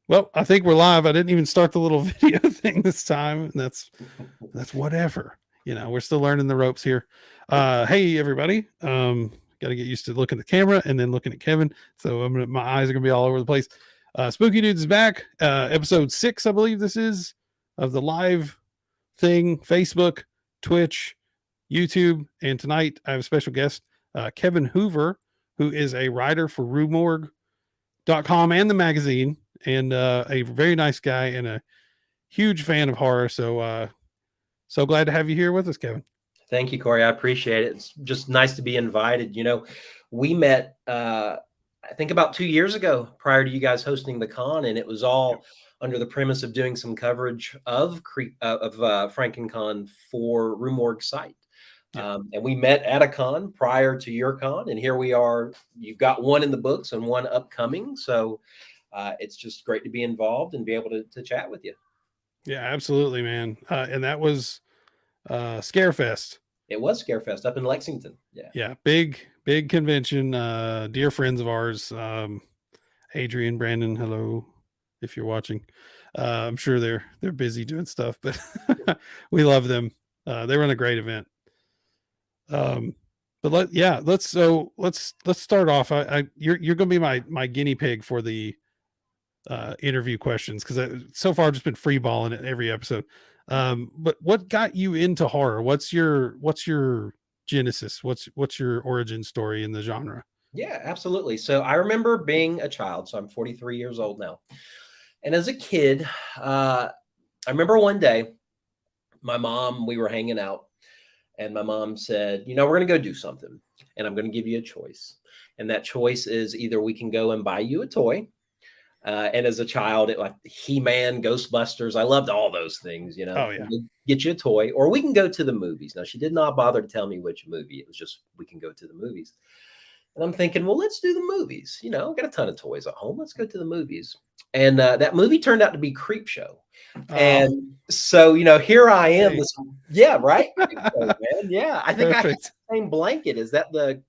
Well, I think we're live. I didn't even start the little video thing this time. And that's whatever. We're still learning the ropes here. Hey everybody. Got to get used to looking at the camera and then looking at Kevin. So my eyes are gonna be all over the place. Spooky Dudes is back. Episode 6, I believe this is, of the live thing, Facebook, Twitch, YouTube, and tonight I have a special guest, Kevin Hoover, who is a writer for Rue Morgue.com and the magazine, and a very nice guy and a huge fan of horror. So glad to have you here with us, Kevin. Thank you, Corey. I appreciate it. It's just nice to be invited. We met, I think about 2 years ago prior to you guys hosting the con, and it was all under the premise of doing some coverage of FrankenCon for Rue Morgue site. And we met at a con prior to your con, and here we are. You've got one in the books and one upcoming. So it's just great to be involved and be able to chat with you. Yeah, absolutely, man. And that was Scarefest. It was Scarefest up in Lexington. Yeah, big convention. Dear friends of ours, Adrian, Brandon, hello, if you're watching. I'm sure they're busy doing stuff, but we love them. They run a great event. But let's start off. You're gonna be my guinea pig for the interview questions, because so far I've just been free balling it every episode. But what got you into horror? What's your genesis? What's your origin story in the genre? Yeah, absolutely. So I remember being a child. So I'm 43 years old now. And as a kid, I remember one day we were hanging out, and my mom said, we're going to go do something, and I'm going to give you a choice. And that choice is either we can go and buy you a toy. And as a child, it like He-Man, Ghostbusters. I loved all those things, Oh, yeah. Get you a toy, or we can go to the movies. Now, she did not bother to tell me which movie. It was just, we can go to the movies. And I'm thinking, well, let's do the movies. I've got a ton of toys at home. Let's go to the movies. And that movie turned out to be Creepshow. And so, here I am. Yeah, right? Creepshow, man. Yeah. I think Perfect. I have the same blanket. Is that the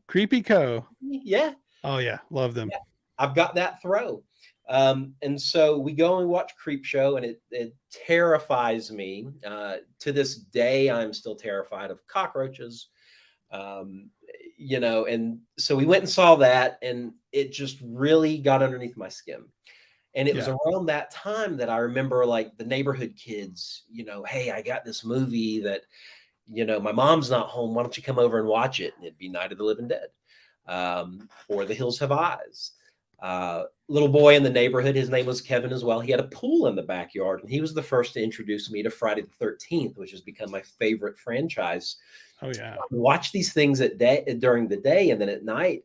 Creepy Co? Yeah. Oh, yeah. Love them. Yeah. I've got that throw. And so we go and watch Creepshow, and it terrifies me. To this day, I'm still terrified of cockroaches. And so we went and saw that, and it just really got underneath my skin. And it was around that time that I remember, like, the neighborhood kids, hey, I got this movie that, my mom's not home. Why don't you come over and watch it? And it'd be Night of the Living Dead, or The Hills Have Eyes. Little boy in the neighborhood, his name was Kevin as well. He had a pool in the backyard, and he was the first to introduce me to Friday the 13th, which has become my favorite franchise. Oh, yeah. Watch these things during the day, and then at night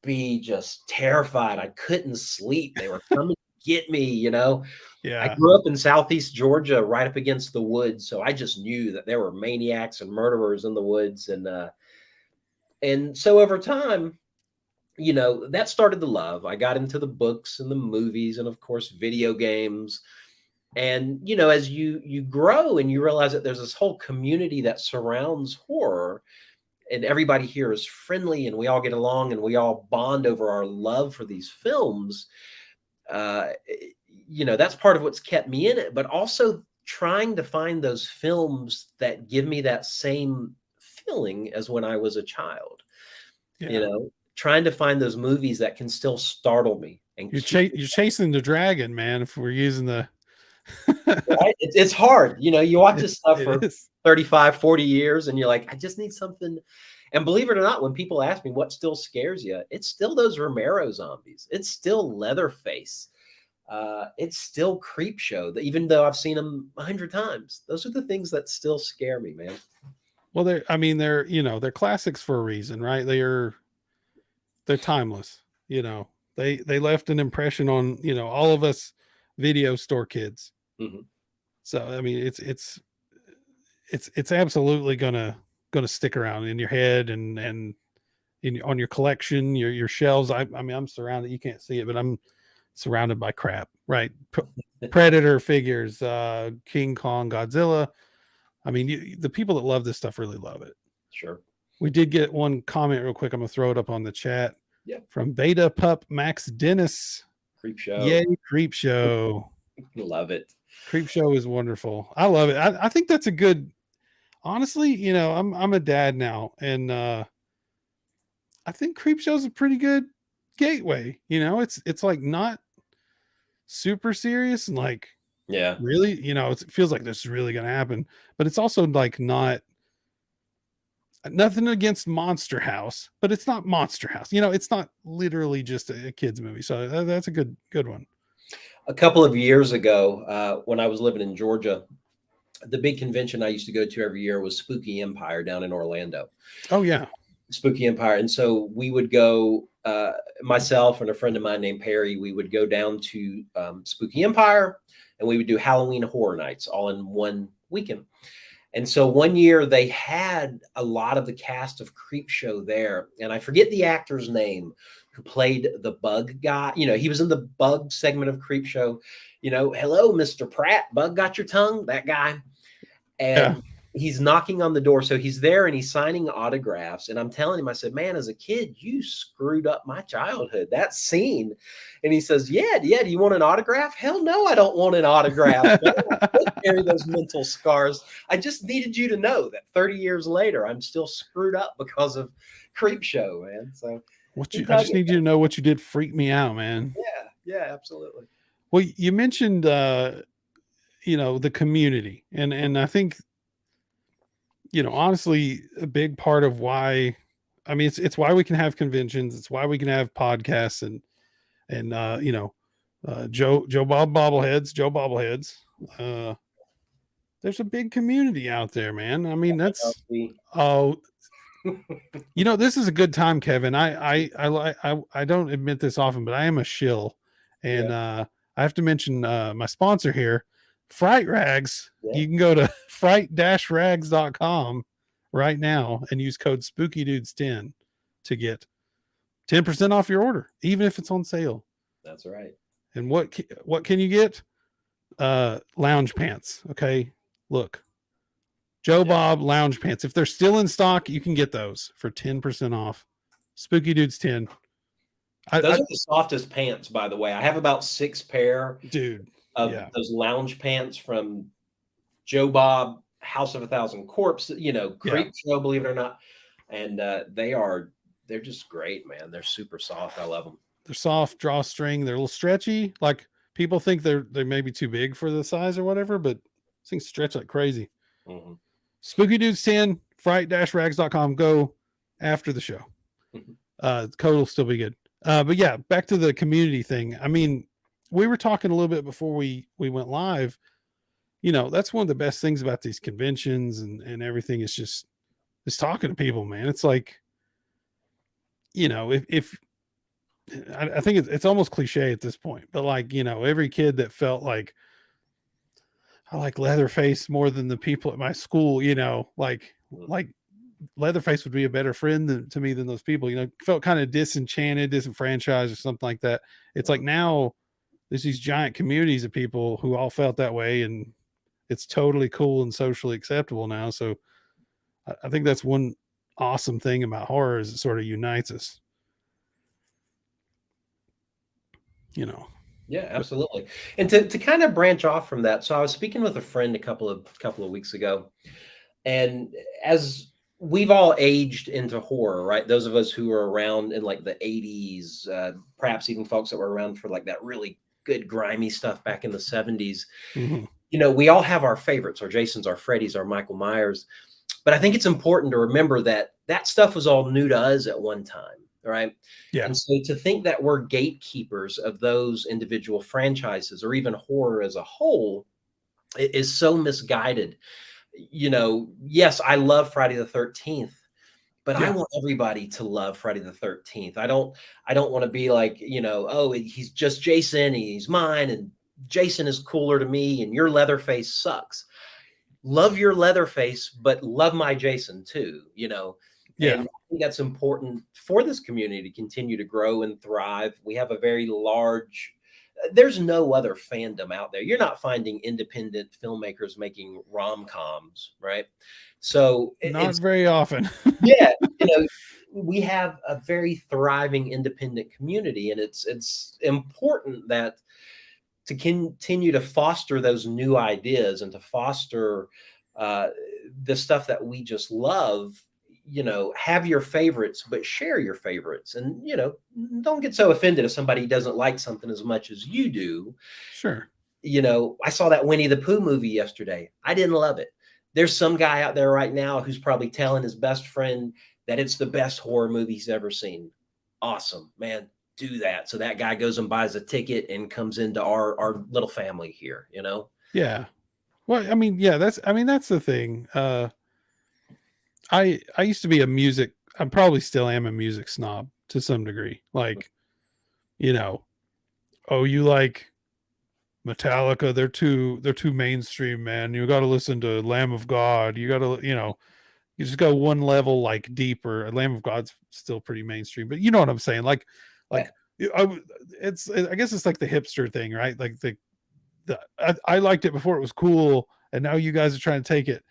be just terrified. I couldn't sleep. They were coming to get me, Yeah. I grew up in Southeast Georgia, right up against the woods. So I just knew that there were maniacs and murderers in the woods. And so over time, that started the love. I got into the books and the movies and, of course, video games. And, as you grow and you realize that there's this whole community that surrounds horror, and everybody here is friendly, and we all get along, and we all bond over our love for these films, that's part of what's kept me in it, but also trying to find those films that give me that same feeling as when I was a child, trying to find those movies that can still startle me. And you're chasing the dragon, man, if we're using the right? It's hard. You watch this stuff for 35, 40 years, and you're like, I just need something. And believe it or not, when people ask me what still scares you, it's still those Romero zombies. It's still Leatherface. It's still Creepshow, even though I've seen them 100 times. Those are the things that still scare me, man. Well, they're classics for a reason, right? They're timeless. They left an impression on, all of us video store kids. Mm-hmm. So, I mean, it's absolutely gonna stick around in your head and on your collection, your shelves. I mean, I'm surrounded. You can't see it, but I'm surrounded by crap, right? Predator figures, King Kong, Godzilla. I mean, the people that love this stuff really love it. Sure. We did get one comment real quick. I'm gonna throw it up on the chat. Yeah. From Beta Pup Max Dennis. Creepshow. Yay, Creepshow. Love it. Creepshow is wonderful. I love it. I think that's a good, honestly, you know, I'm a dad now, and I think Creepshow is a pretty good gateway. You know, it's like not super serious and like Yeah. really, you know, it feels like this is really gonna happen, but it's also like not nothing against Monster House, but it's not Monster House. You know, it's not literally just a kids movie. So that's a good one. A couple of years ago, when I was living in Georgia, the big convention I used to go to every year was Spooky Empire down in Orlando. Oh yeah. Spooky Empire. And so we would go, myself and a friend of mine named Perry, we would go down to Spooky Empire, and we would do Halloween Horror Nights all in one weekend. And so one year they had a lot of the cast of Creepshow there, and I forget the actor's name who played the bug guy. You know, he was in the bug segment of Creepshow. You know, hello, Mr. Pratt, bug got your tongue, that guy. And Yeah. he's knocking on the door. So he's there and he's signing autographs. And I'm telling him, I said, man, as a kid, you screwed up my childhood, that scene. And he says, yeah. Do you want an autograph? Hell no, I don't want an autograph. Don't carry those mental scars. I just needed you to know that 30 years later, I'm still screwed up because of Creepshow, man. So I just need you to know what you did freak me out, man. Yeah, absolutely. Well, you mentioned you know, the community, and I think, you know, honestly, a big part of why, I mean, it's why we can have conventions, it's why we can have podcasts, and you know, Joe Bobbleheads. There's a big community out there, man. I mean, that's oh, you know, this is a good time, Kevin. I don't admit this often, but I am a shill, and I have to mention my sponsor here, Fright Rags. You can go to fright-rags.com right now and use code SpookyDudes10 to get 10% off your order, even if it's on sale. That's right. And what can you get? Lounge pants. Okay, look, Joe Bob lounge pants. If they're still in stock, you can get those for 10% off. Spooky Dudes 10. Those are the softest pants, by the way. I have about 6 pair, dude, of those lounge pants from Joe Bob, House of a Thousand Corpse, you know, Creepshow, believe it or not. And they're just great, man. They're super soft. I love them. They're soft, drawstring. They're a little stretchy. Like people think they may be too big for the size or whatever, but things stretch like crazy. Mm-hmm. Spooky Dudes 10, fright-rags.com. Go after the show. The code will still be good. But yeah, back to the community thing. I mean, we were talking a little bit before we went live. You know, that's one of the best things about these conventions and everything is just talking to people, man. It's like, you know, if I think it's almost cliche at this point, but like, you know, every kid that felt like I like Leatherface more than the people at my school, you know, like Leatherface would be a better friend to me than those people, you know, felt kind of disenchanted, disenfranchised or something like that. It's like now there's these giant communities of people who all felt that way, and it's totally cool and socially acceptable now. So I think that's one awesome thing about horror is it sort of unites us, you know. Yeah, absolutely. And to kind of branch off from that, so I was speaking with a friend a couple of weeks ago, and as we've all aged into horror, right? Those of us who were around in like the 80s, perhaps even folks that were around for like that really good grimy stuff back in the 70s. Mm-hmm. You know, we all have our favorites, our Jasons, our Freddys, our Michael Myers. But I think it's important to remember that that stuff was all new to us at one time, right? Yeah. And so to think that we're gatekeepers of those individual franchises or even horror as a whole is so misguided. You know, yes, I love Friday the 13th, but I want everybody to love Friday the 13th. I don't want to be like, you know, oh, he's just Jason, he's mine, and Jason is cooler to me, and your Leatherface sucks. Love your Leatherface, but love my Jason too, you know? And I think that's important for this community to continue to grow and thrive. We have a very large, there's no other fandom out there. You're not finding independent filmmakers making rom-coms, right? So not very often. Yeah, you know, we have a very thriving independent community, and it's important that to continue to foster those new ideas and to foster the stuff that we just love. Have your favorites, but share your favorites, and don't get so offended if somebody doesn't like something as much as you do. Sure. I saw that Winnie the Pooh movie yesterday. I didn't love it. There's some guy out there right now who's probably telling his best friend that it's the best horror movie he's ever seen. Awesome, man. Do that. So that guy goes and buys a ticket and comes into our little family here, Yeah. Well, I mean, yeah, that's the thing. I used to be I probably still am a music snob to some degree. Like, oh, you like Metallica, they're too mainstream, man. You got to listen to Lamb of God. You got to, you just go one level like deeper. Lamb of God's still pretty mainstream, but you know what I'm saying? Like I guess it's like the hipster thing, right? Like I liked it before it was cool, and now you guys are trying to take it.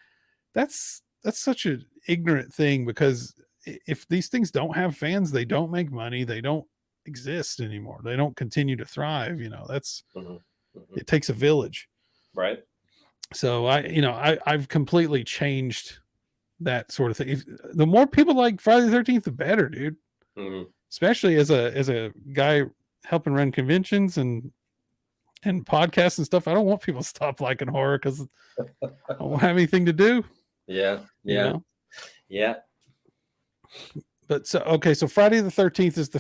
That's such an ignorant thing, because if these things don't have fans, they don't make money, they don't exist anymore. They don't continue to thrive. That's it takes a village, right? So I've completely changed that sort of thing. The more people like Friday the 13th, the better, dude. Especially as a guy helping run conventions and podcasts and stuff. I don't want people to stop liking horror because I don't have anything to do. Yeah. But so Friday the 13th is the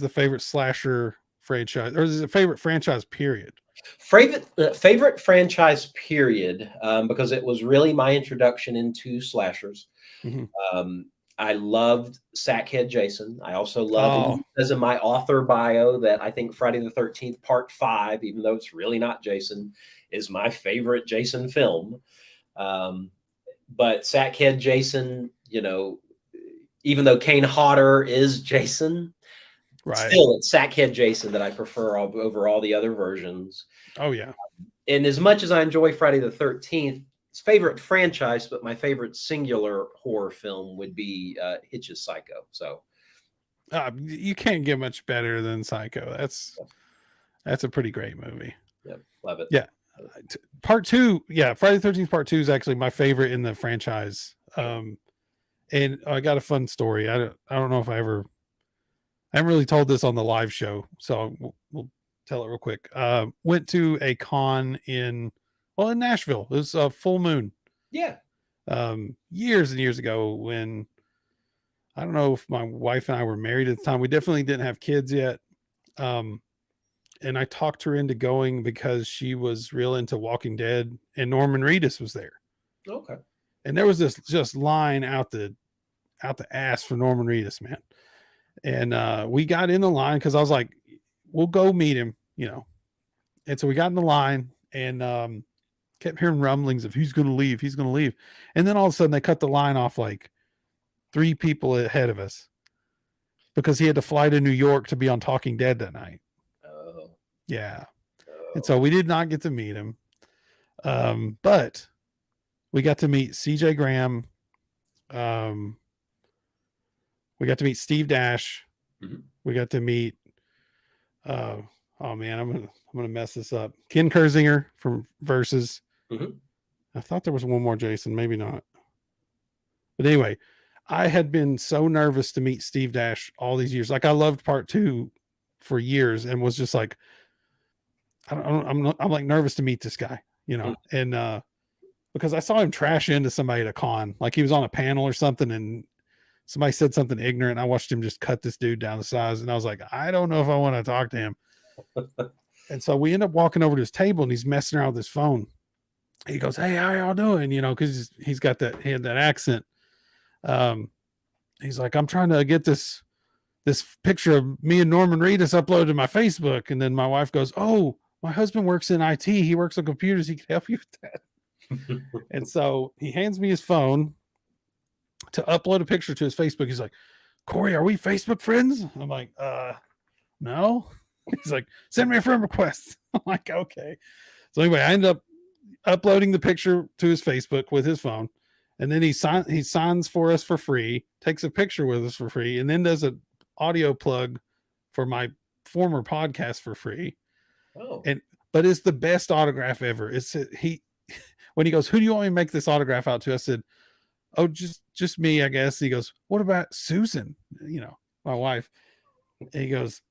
favorite slasher franchise, or is it favorite franchise period? Favorite franchise period, because it was really my introduction into slashers. I loved Sackhead Jason. I also love, as in my author bio, that I think Friday the 13th Part 5, even though it's really not Jason, is my favorite Jason film. But Sackhead Jason, even though Kane Hodder is Jason, right, still it's Sackhead Jason that I prefer over all the other versions. Oh yeah. And as much as I enjoy Friday the 13th, it's favorite franchise, but my favorite singular horror film would be Hitch's Psycho. So you can't get much better than Psycho. That's a pretty great movie. Yeah, love it. Yeah. Part 2, Friday the 13th Part 2 is actually my favorite in the franchise. And I got a fun story. I don't know if I haven't really told this on the live show, so we'll tell it real quick. Went to a con in Nashville. It was a full moon. Yeah. Years and years ago, when I don't know if my wife and I were married at the time. We definitely didn't have kids yet. And I talked her into going because she was real into Walking Dead, and Norman Reedus was there. Okay. And there was this just line out the ass for Norman Reedus, man. And we got in the line because I was like, we'll go meet him, And so we got in the line and kept hearing rumblings of he's going to leave. And then all of a sudden they cut the line off like 3 people ahead of us because he had to fly to New York to be on Talking Dead that night. Oh. Yeah. And so we did not get to meet him. But we got to meet CJ Graham. We got to meet Steve Dash. We got to meet oh man, I'm gonna mess this up. Ken Kersinger from Versus. I thought there was one more Jason, maybe not. But anyway, I had been so nervous to meet Steve Dash all these years. Like I loved Part 2 for years and was just like, I'm like nervous to meet this guy, and because I saw him trash into somebody at a con, like he was on a panel or something, and somebody said something ignorant. I watched him just cut this dude down the size, and I was like, I don't know if I want to talk to him. And so we end up walking over to his table, and he's messing around with his phone. He goes, "Hey, how y'all doing?" Because he had that accent. He's like, "I'm trying to get this picture of me and Norman Reedus uploaded to my Facebook." And then my wife goes, "Oh, my husband works in IT. He works on computers. He can help you with that." And so he hands me his phone to upload a picture to his Facebook. He's like, "Corey, are we Facebook friends?" I'm like, no. He's like, "Send me a friend request." I'm like, okay. So anyway, I ended up uploading the picture to his Facebook with his phone. And then he signs for us for free, takes a picture with us for free, and then does an audio plug for my former podcast for free. Oh. But it's the best autograph ever. When he goes, "Who do you want me to make this autograph out to?" I said, "Oh, just me, I guess." He goes, "What about Susan? My wife." And he goes,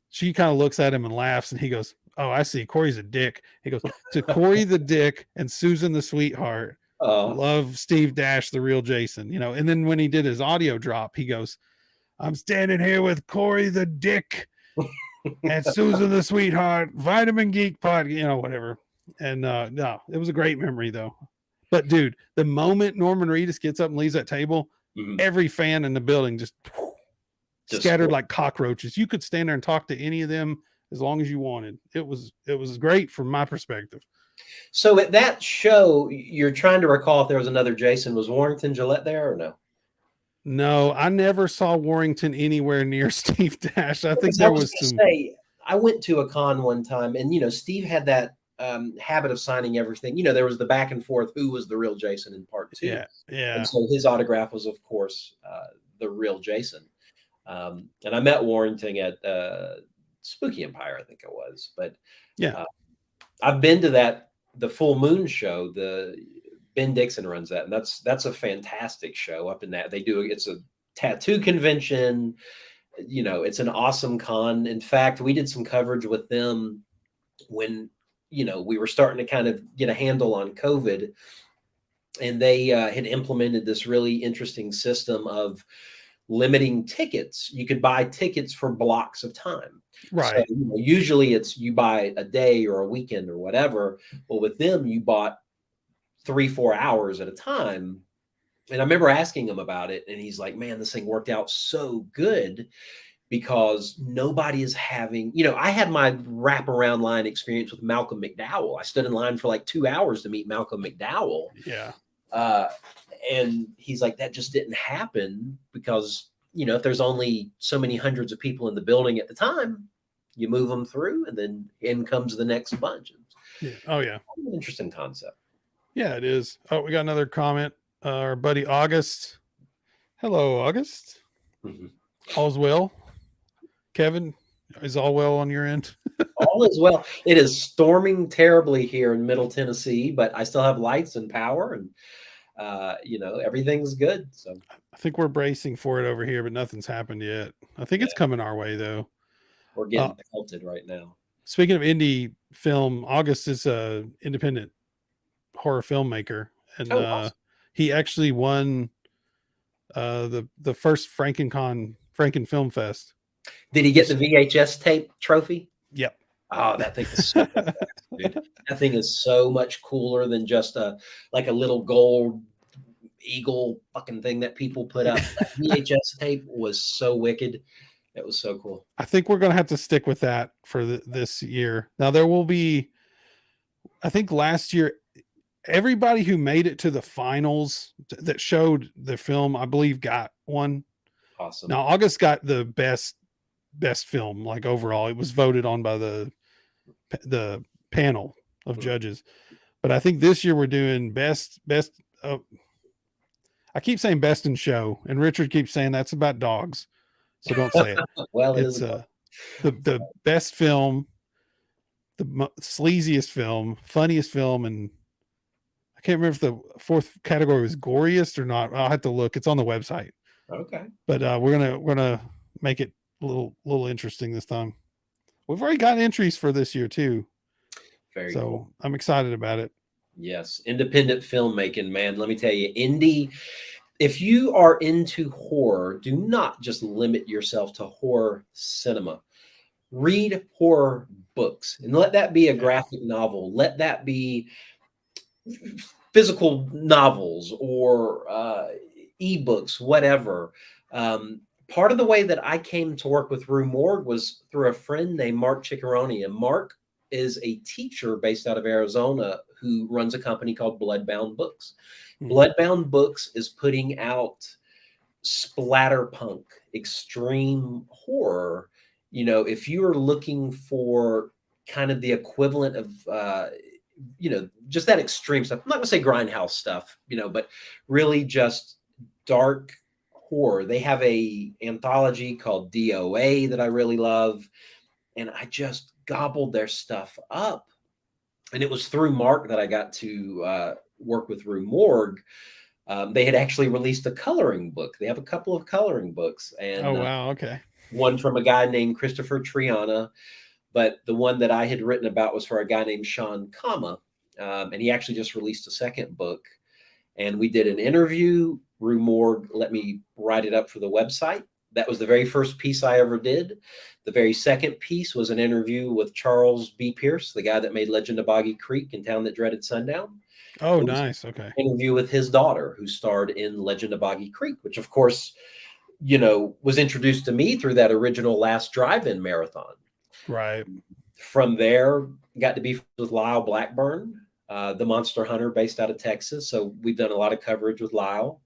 she kind of looks at him and laughs, and he goes, "Oh, I see. Corey's a dick." He goes, "To Corey the dick and Susan the sweetheart. Love, Steve Dash, the real Jason." And then when he did his audio drop, he goes, "I'm standing here with Corey the dick and Susan the sweetheart, Vitamin Geek Pod," whatever. And no, it was a great memory though. But dude, the moment Norman Reedus gets up and leaves that table, every fan in the building just scattered like cockroaches. You could stand there and talk to any of them as long as you wanted. It was great from my perspective. So at that show, you're trying to recall if there was another Jason. Was Warrington Gillette there or no? No, I never saw Warrington anywhere near Steve Dash. I think there was some. I went to a con one time, and Steve had that habit of signing everything. There was the back and forth who was the real Jason in part 2. Yeah. And so his autograph was, of course, the real Jason. And I met Warrington at Spooky Empire, I think it was. But yeah, I've been to the Full Moon show. Ben Dixon runs that, and that's a fantastic show up in that. It's a tattoo convention. It's an awesome con. In fact, we did some coverage with them when we were starting to kind of get a handle on COVID, and they had implemented this really interesting system of limiting tickets. You could buy tickets for blocks of time. Right. So, usually it's you buy a day or a weekend or whatever. Well, with them, you bought 3-4 hours at a time. And I remember asking him about it, and he's like, "Man, this thing worked out so good because nobody is having, I had my wraparound line experience with Malcolm McDowell. I stood in line for like 2 hours to meet Malcolm McDowell." Yeah. And he's like, "That just didn't happen because, if there's only so many hundreds of people in the building at the time, you move them through and then in comes the next bunch." Yeah. Oh, yeah. An interesting concept. Yeah, it is. Oh, we got another comment. Our buddy August. Hello, August. Mm-hmm. All's well. Kevin, is all well on your end? All is well. It is storming terribly here in Middle Tennessee, but I still have lights and power, and everything's good. So I think we're bracing for it over here, but nothing's happened yet. I think it's coming our way though. We're getting pelted right now. Speaking of indie film, August is a independent horror filmmaker, and awesome. He actually won the first Franken Film Fest. Did he get the VHS tape trophy? Yep. Oh, that thing is so fast, dude. That thing is so much cooler than just a little gold eagle fucking thing that people put up. That VHS tape was so wicked. It was so cool. I think we're going to have to stick with that for this year. Now there will be, I think last year, everybody who made it to the finals that showed the film, I believe, got one. Awesome. Now August got the best film, like overall. It was voted on by the panel of judges. But I think this year we're doing best. I keep saying best in show, and Richard keeps saying that's about dogs, so don't say it. Well, it's the best film, the sleaziest film, funniest film, and I can't remember if the fourth category was goriest or not. I'll have to look. It's on the website. Okay. But we're gonna make it a little interesting this time. We've already got entries for this year too. Very cool. I'm excited about it. Yes, independent filmmaking, man. Let me tell you, indie. If you are into horror, do not just limit yourself to horror cinema. Read horror books, and let that be a graphic novel. Let that be physical novels or ebooks, whatever. Part of the way that I came to work with Rue Morgue was through a friend named Mark Ciccarone, and Mark is a teacher based out of Arizona who runs a company called Bloodbound Books. Mm-hmm. Bloodbound Books is putting out splatterpunk, extreme horror. If you are looking for kind of the equivalent of just that extreme stuff. I'm not gonna say grindhouse stuff, but really just dark horror. They have a anthology called DOA that I really love, and I just gobbled their stuff up. And it was through Mark that I got to work with Rue Morgue. They had actually released a coloring book. They have a couple of coloring books, and Oh wow, okay. one from a guy named Christopher Triana, but the one that I had written about was for a guy named Sean Kama, and he actually just released a second book. And we did an interview. Rue Morgue let me write it up for the website. That was the very first piece I ever did. The very second piece was an interview with Charles B. Pierce, the guy that made Legend of Boggy Creek and Town That Dreaded Sundown. Oh, nice. Okay. Interview with his daughter, who starred in Legend of Boggy Creek, which, of course, was introduced to me through that original Last Drive-In marathon. Right. From there, got to be with Lyle Blackburn, the monster hunter based out of Texas. So we've done a lot of coverage with Lyle.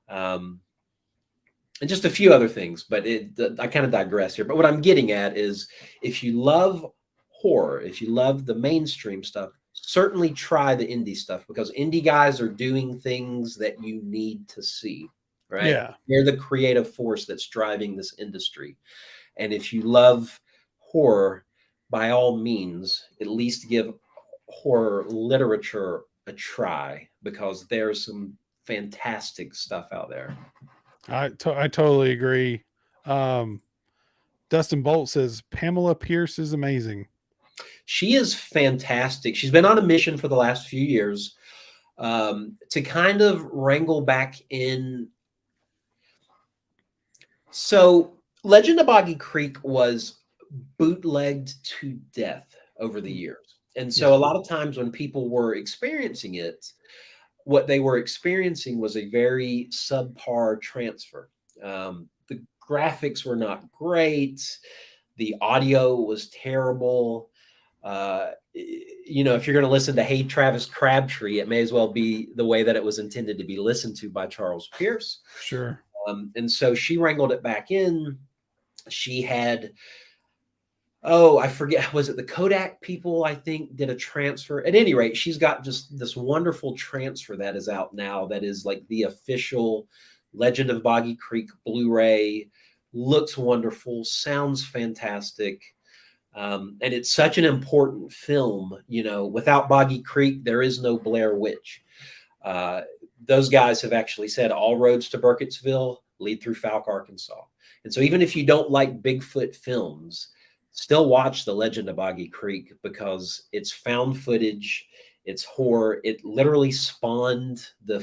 And just a few other things, but I kind of digress here. But what I'm getting at is, if you love horror, if you love the mainstream stuff, certainly try the indie stuff, because indie guys are doing things that you need to see, right? Yeah. They're the creative force that's driving this industry. And if you love horror, by all means, at least give horror literature a try, because there's some fantastic stuff out there. I totally agree. Dustin Bolt says Pamela Pierce is amazing. She is fantastic. She's been on a mission for the last few years to kind of wrangle back in. So Legend of Boggy Creek was bootlegged to death over the years. And so a lot of times when people were experiencing it, what they were experiencing was a very subpar transfer. The graphics were not great. The audio was terrible. If you're going to listen to Hey Travis Crabtree, it may as well be the way that it was intended to be listened to by Charles Pierce. Sure. And so she wrangled it back in. She had, I forget, was it the Kodak people, I think, did a transfer? At any rate, she's got just this wonderful transfer that is out now that is like the official Legend of Boggy Creek Blu-ray. Looks wonderful, sounds fantastic. And it's such an important film. Without Boggy Creek, there is no Blair Witch. Those guys have actually said all roads to Burkittsville lead through Fouke, Arkansas. And so even if you don't like Bigfoot films, still watch The Legend of Boggy Creek, because it's found footage, it's horror. It literally spawned the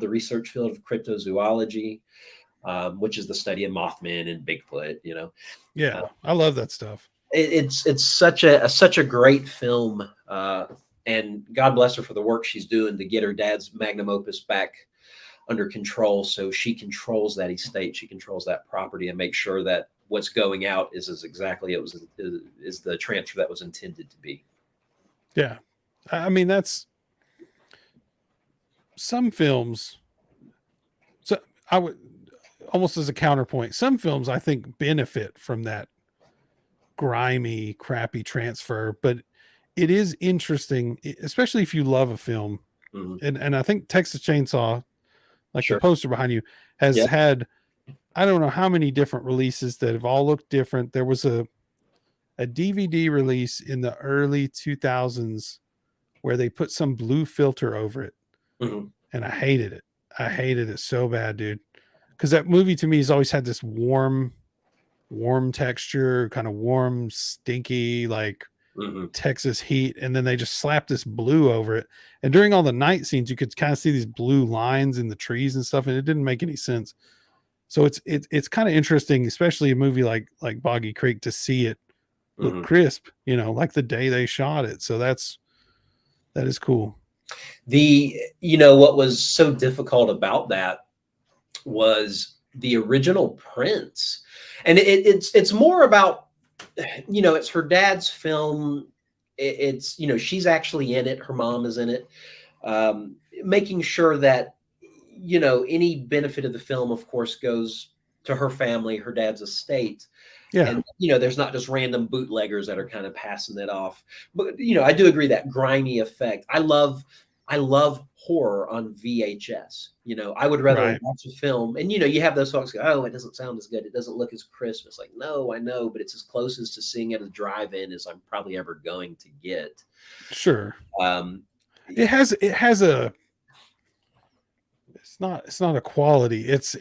research field of cryptozoology, which is the study of Mothman and Bigfoot. Yeah, I love that stuff. It's such a great film, and God bless her for the work she's doing to get her dad's magnum opus back under control, so she controls that estate, she controls that property, and make sure that what's going out is exactly is the transfer that was intended to be. Yeah, I mean, that's some films. So I would almost, as a counterpoint, some films I think benefit from that grimy, crappy transfer, but it is interesting, especially if you love a film. And I think Texas Chainsaw, like the poster behind you, has had, I don't know how many different releases that have all looked different. There was a DVD release in the early 2000s where they put some blue filter over it. And I hated it. I hated it so bad, dude. Because that movie to me has always had this warm texture, kind of warm, stinky, like Texas heat. And then they just slapped this blue over it. And during all the night scenes, you could kind of see these blue lines in the trees and stuff. And it didn't make any sense. So it's kind of interesting, especially a movie like Boggy Creek, to see it look crisp, like the day they shot it. So that is cool. What was so difficult about that was the original prints, and it's more about, it's her dad's film. It's, she's actually in it. Her mom is in it, making sure that, any benefit of the film, of course, goes to her family, her dad's estate. Yeah. And, there's not just random bootleggers that are kind of passing it off. But, I do agree that grimy effect. I love horror on VHS. I would rather Right. watch a film and, you have those folks go, oh, it doesn't sound as good. It doesn't look as crisp. It's like, no, I know, but it's as close as to seeing at a drive-in as I'm probably ever going to get. Sure. Um, It has a, it's not a quality. It's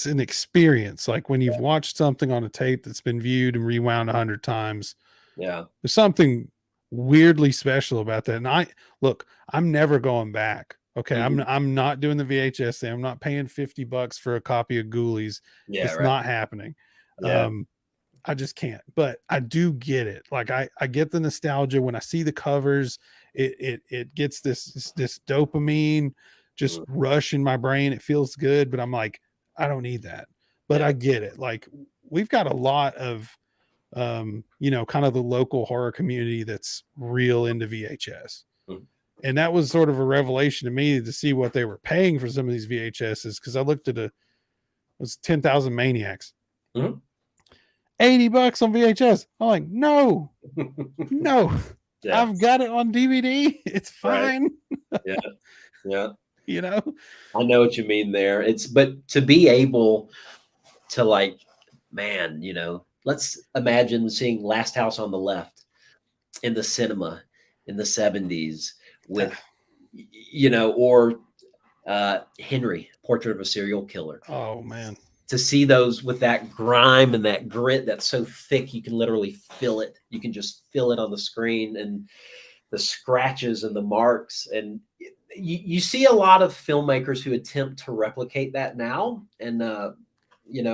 an experience. Like when you've watched something on a tape that's been viewed and rewound 100 times, yeah. there's something weirdly special about that. And I'm never going back. Okay. Mhm. I'm not doing the VHS thing. I'm not paying $50 for a copy of Ghoulies. Yeah. It's Right. not happening. Yeah. I just can't, but I do get it. Like I get the nostalgia when I see the covers. It gets this dopamine just Mhm. rush in my brain. It feels good, but I'm like, I don't need that. But Yeah. I get it. Like we've got a lot of kind of the local horror community that's real into VHS. Mhm. And that was sort of a revelation to me to see what they were paying for some of these VHSs, because I looked at it was 10,000 Maniacs. Mhm. $80 on VHS. I'm like, no, Yeah. I've got it on DVD. It's Right. fine. Yeah. Yeah. I I know what you mean there. But to be able to, like, man, let's imagine seeing Last House on the Left in the cinema in the 70s with, or Henry, Portrait of a Serial Killer. Oh man. To see those with that grime and that grit that's so thick you can literally feel it. You can just feel it on the screen, and the scratches and the marks. And you see a lot of filmmakers who attempt to replicate that now. And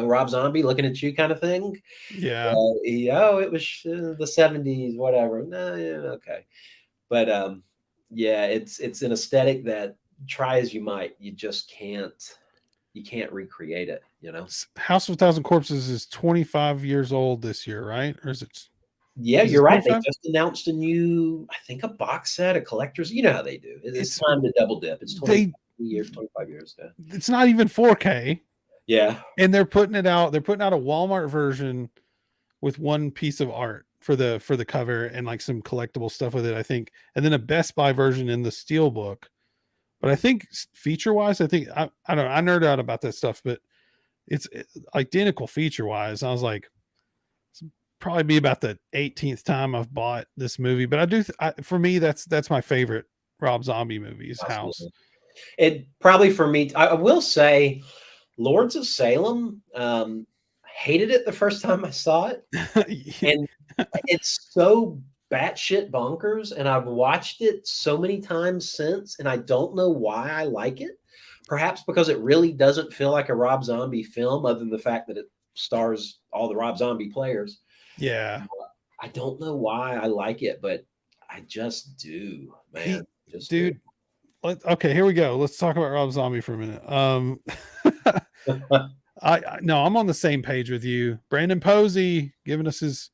Rob Zombie, looking at you, kind of thing. Yeah. It was the 70s, whatever. No, yeah, okay. But yeah, it's an aesthetic that, try as you might, you just can't recreate it. House of a Thousand Corpses is 25 years old this year, right? Or Yeah, is it you're right. They 25? just announced I think a box set, a collector's. You know how they do. It's time to double dip. It's 25 years. Yeah. It's not even 4K. Yeah. And they're putting it out. They're putting out a Walmart version with one piece of art for the cover and like some collectible stuff with it, I think, and then a Best Buy version in the steel book. But I think feature wise, I don't know. I nerd out about that stuff, but it's identical feature wise. I was like, probably be about the 18th time I've bought this movie, but for me, that's my favorite Rob Zombie movie is House. Absolutely. It probably, for me, I will say, Lords of Salem, hated it the first time I saw it. And it's so batshit bonkers, and I've watched it so many times since, and I don't know why I like it. Perhaps because it really doesn't feel like a Rob Zombie film, other than the fact that it stars all the Rob Zombie players. Yeah. I don't know why I like it, but I just do, man. Dude. Okay, here we go. Let's talk about Rob Zombie for a minute. I'm on the same page with you. Brandon Posey giving us his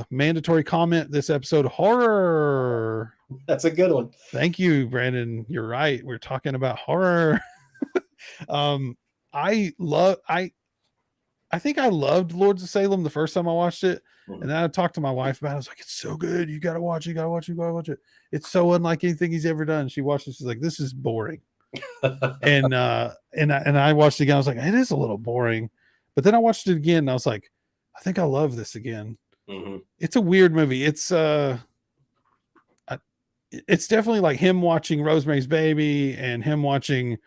mandatory comment this episode: horror. That's a good one. Thank you, Brandon. You're right. We're talking about horror. I think I loved Lords of Salem the first time I watched it. Mhm. And then I talked to my wife about it. I was like, it's so good. You got to watch it. You got to watch it. You got to watch it. It's so unlike anything he's ever done. She watched it. She's like, this is boring. and I watched it again. I was like, it is a little boring. But then I watched it again and I was like, I think I love this again. Mm-hmm. It's a weird movie. It's definitely like him watching Rosemary's Baby and him watching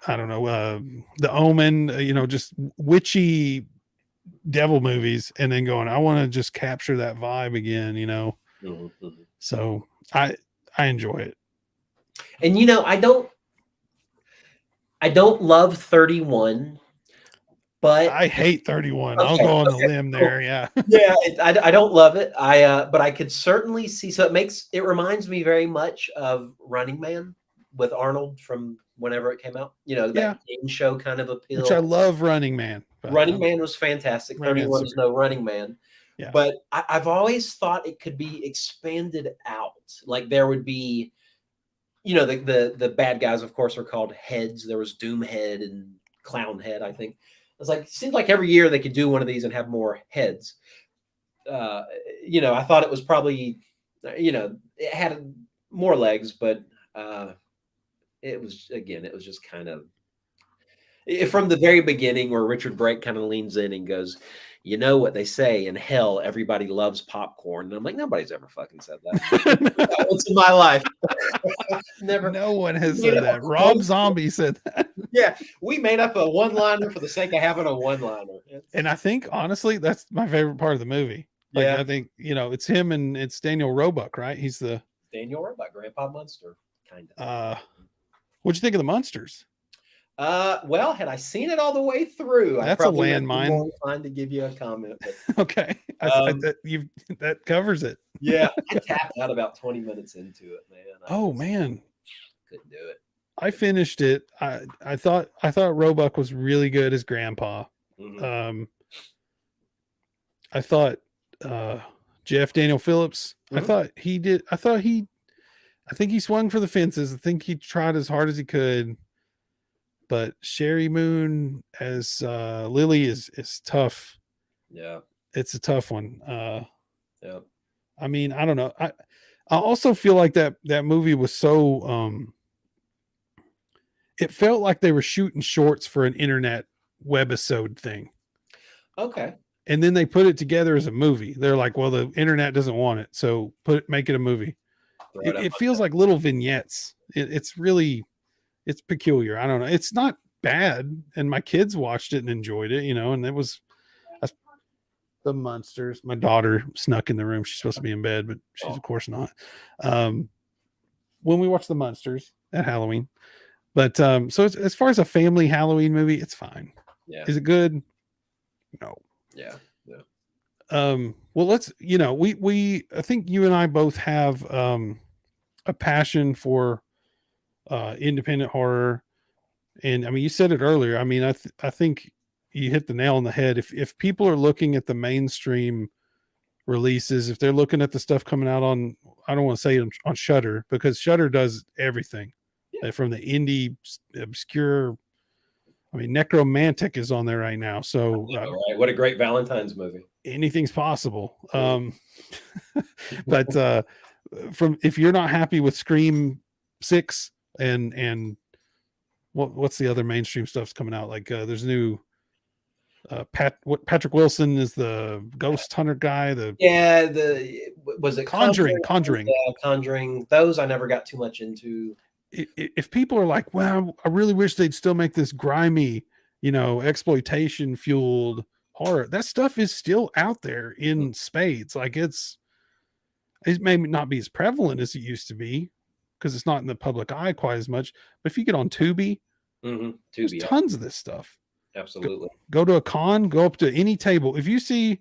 I don't know, The Omen, just witchy devil movies, and then going, I want to just capture that vibe again, Mm-hmm. So I enjoy it. And I don't love 31, but I hate 31. okay, I'll go on the okay, limb cool. there. Yeah. Yeah, I don't love it. But I could certainly see. So it reminds me very much of Running Man with Arnold from whenever it came out. That game show kind of appeal. Which I love Running Man. Running Man was fantastic. 31 is no Running Man. Yeah. But I've always thought it could be expanded out. Like there would be, the bad guys, of course, are called Heads. There was Doomhead and clown head, I think. It's like, seems like every year they could do one of these and have more heads. I thought it was probably, it had more legs, but it was just kind of from the very beginning where Richard Brake kind of leans in and goes, you know what they say in hell, everybody loves popcorn. And I'm like, nobody's ever fucking said that. Not once in my life. Never. No one has said that. Rob Zombie said that. Yeah, we made up a one-liner for the sake of having a one-liner. And I think, honestly, that's my favorite part of the movie. Like, I think, it's him and it's Daniel Roebuck, right? He's the Daniel Roebuck, Grandpa Munster, kind of. What'd you think of the Munsters? Well, had I seen it all the way through, that's a landmine. More inclined to give you a comment. But, okay, that covers it. Yeah, I tapped out about 20 minutes into it, man. Man, couldn't do it. I finished it. I thought Roebuck was really good as Grandpa. Mm-hmm. I thought Jeff Daniel Phillips. Mm-hmm. I think he swung for the fences. I think he tried as hard as he could. But Sherry Moon as Lily is tough. Yeah, it's a tough one. Yeah. I mean, I don't know. I also feel like that movie was so it felt like they were shooting shorts for an internet webisode thing. Okay. And then they put it together as a movie. They're like, well, the internet doesn't want it, so make it a movie. It feels like little vignettes. It's really, it's peculiar. I don't know. It's not bad. And my kids watched it and enjoyed it, and it was the Munsters. My daughter snuck in the room. She's supposed to be in bed, but she's of course not. When we watched the Munsters at Halloween, but so as far as a family Halloween movie, it's fine. Yeah. Is it good? No. Yeah. Well, let's, I think you and I both have a passion for independent horror. And I mean, you said it earlier. I mean, I think you hit the nail on the head. If people are looking at the mainstream releases, if they're looking at the stuff coming out on, I don't want to say on Shudder, because Shudder does everything. From the indie obscure. I mean, Necromantic is on there right now. So right. What a great Valentine's movie. Anything's possible. But if you're not happy with Scream 6 and what's the other mainstream stuff's coming out? Like there's new Patrick Wilson is the ghost hunter guy. Was it Conjuring? Yeah, Conjuring. Those I never got too much into. If people are like, well, I really wish they'd still make this grimy, exploitation fueled horror, that stuff is still out there in spades. Like it may not be as prevalent as it used to be because it's not in the public eye quite as much. But if you get on Tubi, there's tons of this stuff. Absolutely. Go to a con, go up to any table. If you see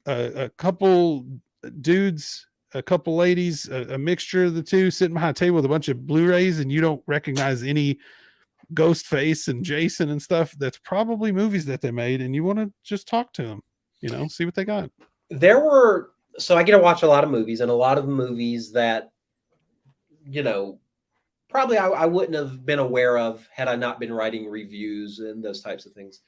a couple dudes, a couple ladies, a mixture of the two sitting behind a table with a bunch of Blu-rays and you don't recognize any Ghostface and Jason and stuff, that's probably movies that they made and you want to just talk to them, see what they got. So I get to watch a lot of movies, and a lot of movies that, probably I wouldn't have been aware of had I not been writing reviews and those types of things.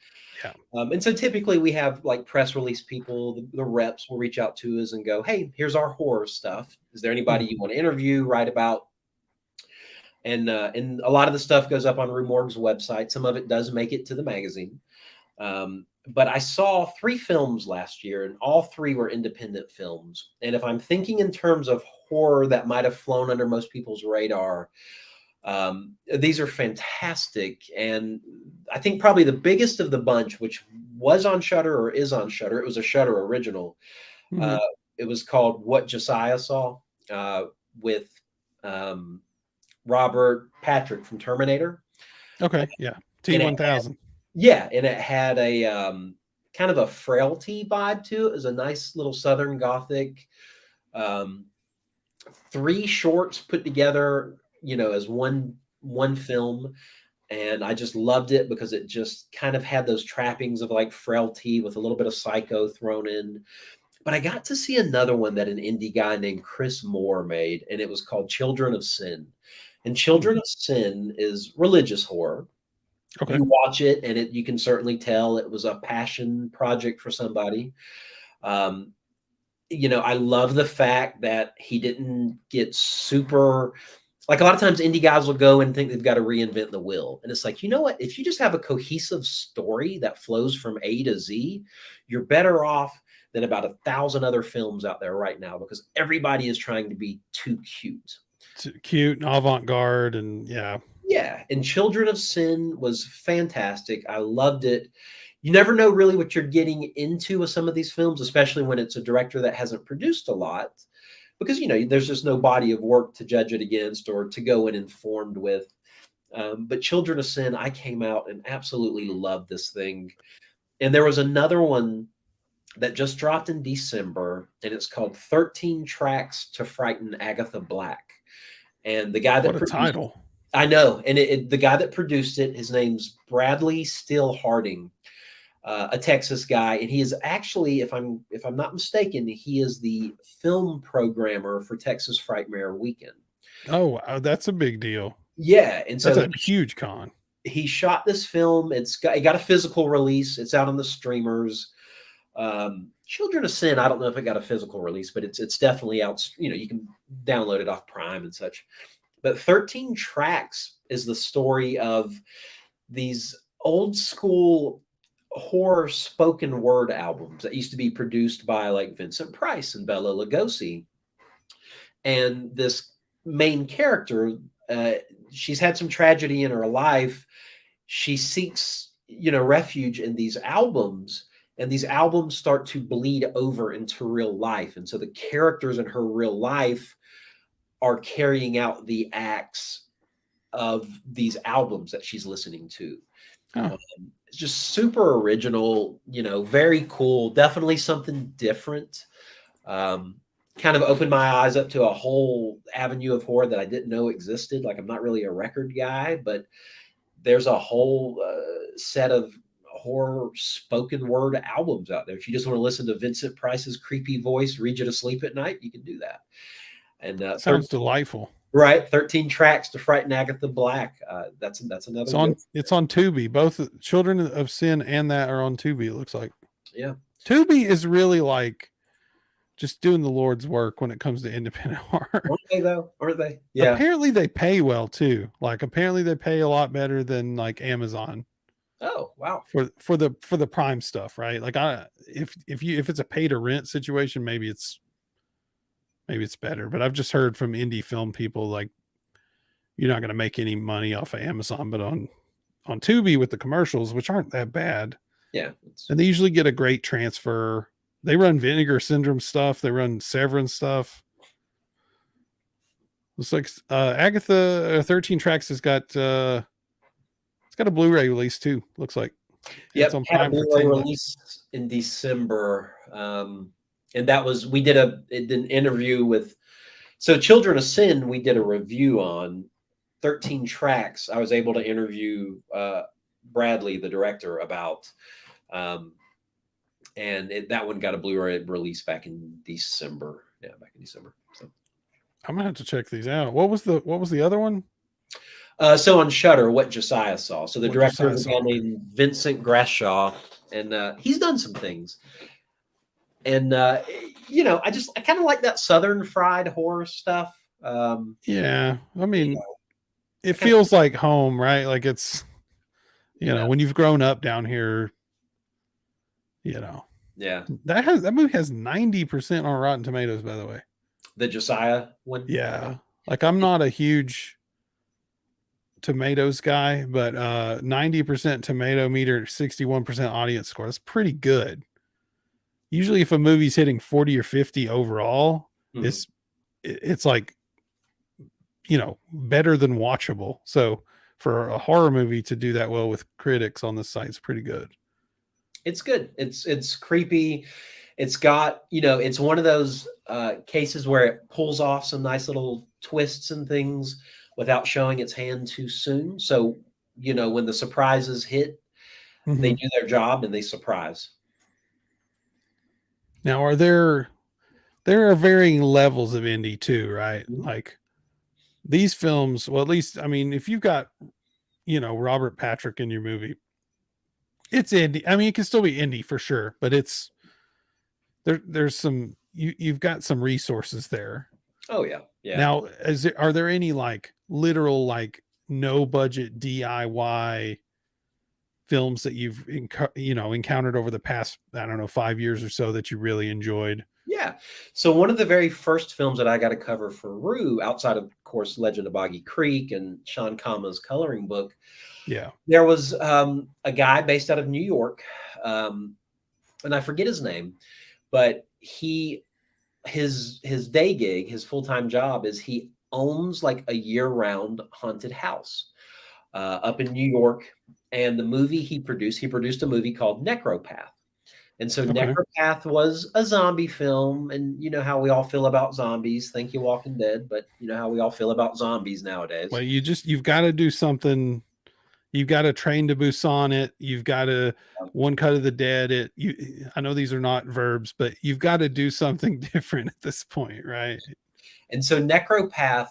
Yeah. And so typically we have like press release people, the reps will reach out to us and go, hey, here's our horror stuff. Is there anybody you want to interview, write about? And a lot of the stuff goes up on Rue Morgue's website. Some of it does make it to the magazine. But I saw 3 films last year, and all 3 were independent films. And if I'm thinking in terms of horror that might have flown under most people's radar, these are fantastic. And I think probably the biggest of the bunch, which was on Shudder or is on Shudder, it was a Shudder original. It was called What Josiah Saw, with Robert Patrick from Terminator. Okay, yeah, T-1000. Yeah, and it had a kind of a frailty vibe to it. It was a nice little Southern Gothic. 3 shorts put together, as one film, and I just loved it because it just kind of had those trappings of like frailty with a little bit of Psycho thrown in. But I got to see another one that an indie guy named Chris Moore made, and it was called Children of Sin. And Children of Sin is religious horror. Okay. You watch it, and you can certainly tell it was a passion project for somebody. Um, I love the fact that he didn't get super like a lot of times indie guys will go and think they've got to reinvent the wheel. And it's like, you know what? If you just have a cohesive story that flows from A to Z, you're better off than about 1,000 other films out there right now because everybody is trying to be too cute. Too cute and avant-garde and yeah. Yeah, and Children of Sin was fantastic. I loved it. You never know really what you're getting into with some of these films, especially when it's a director that hasn't produced a lot, because there's just no body of work to judge it against or to go in informed with. But Children of Sin, I came out and absolutely loved this thing. And there was another one that just dropped in December, and it's called 13 Tracks to Frighten Agatha Black. And the guy that What a title. I know, and the guy that produced it, his name's Bradley Steele Harding, a Texas guy, and he is actually, if I'm not mistaken, he is the film programmer for Texas Frightmare Weekend. Oh, wow, that's a big deal. Yeah, and so that's a huge con. He shot this film. It got a physical release. It's out on the streamers. Children of Sin, I don't know if it got a physical release, but it's definitely out. You can download it off Prime and such. But 13 Tracks is the story of these old school horror spoken word albums that used to be produced by like Vincent Price and Bela Lugosi. And this main character, she's had some tragedy in her life. She seeks, refuge in these albums, and these albums start to bleed over into real life. And so the characters in her real life are carrying out the acts of these albums that she's listening to. Oh. It's just super original, very cool, definitely something different. Kind of opened my eyes up to a whole avenue of horror that I didn't know existed. Like, I'm not really a record guy, but there's a whole set of horror spoken word albums out there. If you just want to listen to Vincent Price's creepy voice read you to sleep at night, you can do that. And sounds delightful. Right, 13 Tracks to Frighten Agatha Black. That's another. It's on Tubi. Both Children of Sin and that are on Tubi. It looks like. Yeah, Tubi is really like just doing the Lord's work when it comes to independent horror. Aren't they though? Aren't they? Yeah. Apparently they pay well too. Like apparently they pay a lot better than like Amazon. Oh wow. For the Prime stuff, right? Like if it's a pay to rent situation, maybe it's better. But I've just heard from indie film people like you're not going to make any money off of Amazon, but on Tubi with the commercials, which aren't that bad. Yeah. And they usually get a great transfer. They run Vinegar Syndrome stuff. They run Severance stuff. Looks like Agatha 13 Tracks has got it's got a Blu-ray release too. Looks like. Yeah, it's on Prime for Blu-ray release in December. And that was we did an interview with Children of Sin. We did a review on 13 Tracks. I was able to interview Bradley, the director, about. And that one got a Blu-ray release back in December. Yeah, back in December. So I'm gonna have to check these out. What was the other one? So on Shudder, What Josiah Saw. So the director is a guy named Vincent Grashaw, and he's done some things. And I kind of like that Southern fried horror stuff. Yeah, I mean, it feels like home, right? Like it's, when you've grown up down here. Yeah. That movie has 90% on Rotten Tomatoes, by the way. The Josiah one? Yeah. Like I'm not a huge tomatoes guy, but 90% tomato meter, 61% audience score. That's pretty good. Usually if a movie's hitting 40 or 50 overall, it's like, better than watchable. So for a horror movie to do that well with critics on this site is pretty good. It's good. It's creepy. It's got, it's one of those cases where it pulls off some nice little twists and things without showing its hand too soon. So, when the surprises hit, they do their job and they surprise. Now, there are varying levels of indie too, right? Like these films, well, at least, I mean, if you've got Robert Patrick in your movie, it's indie. I mean, it can still be indie for sure, but it's there's some you've got some resources there. Oh yeah, yeah. Now, are there any like literal like no budget DIY films that you've encountered over the past, I don't know, 5 years or so that you really enjoyed? Yeah. So one of the very first films that I got to cover for Rue, outside of course Legend of Boggy Creek and Sean Kama's coloring book, Yeah. there was a guy based out of New York, and I forget his name, but his day gig, his full-time job is he owns like a year-round haunted house up in New York. And the movie he produced a movie called Necropath. And so Okay. Necropath was a zombie film, and you know how we all feel about zombies. Thank you, Walking Dead, but you know how we all feel about zombies nowadays. Well, you've got to do something. You've got to Train to Busan it. You've got to One Cut of the Dead it. I know these are not verbs, but you've got to do something different at this point, right? And so Necropath,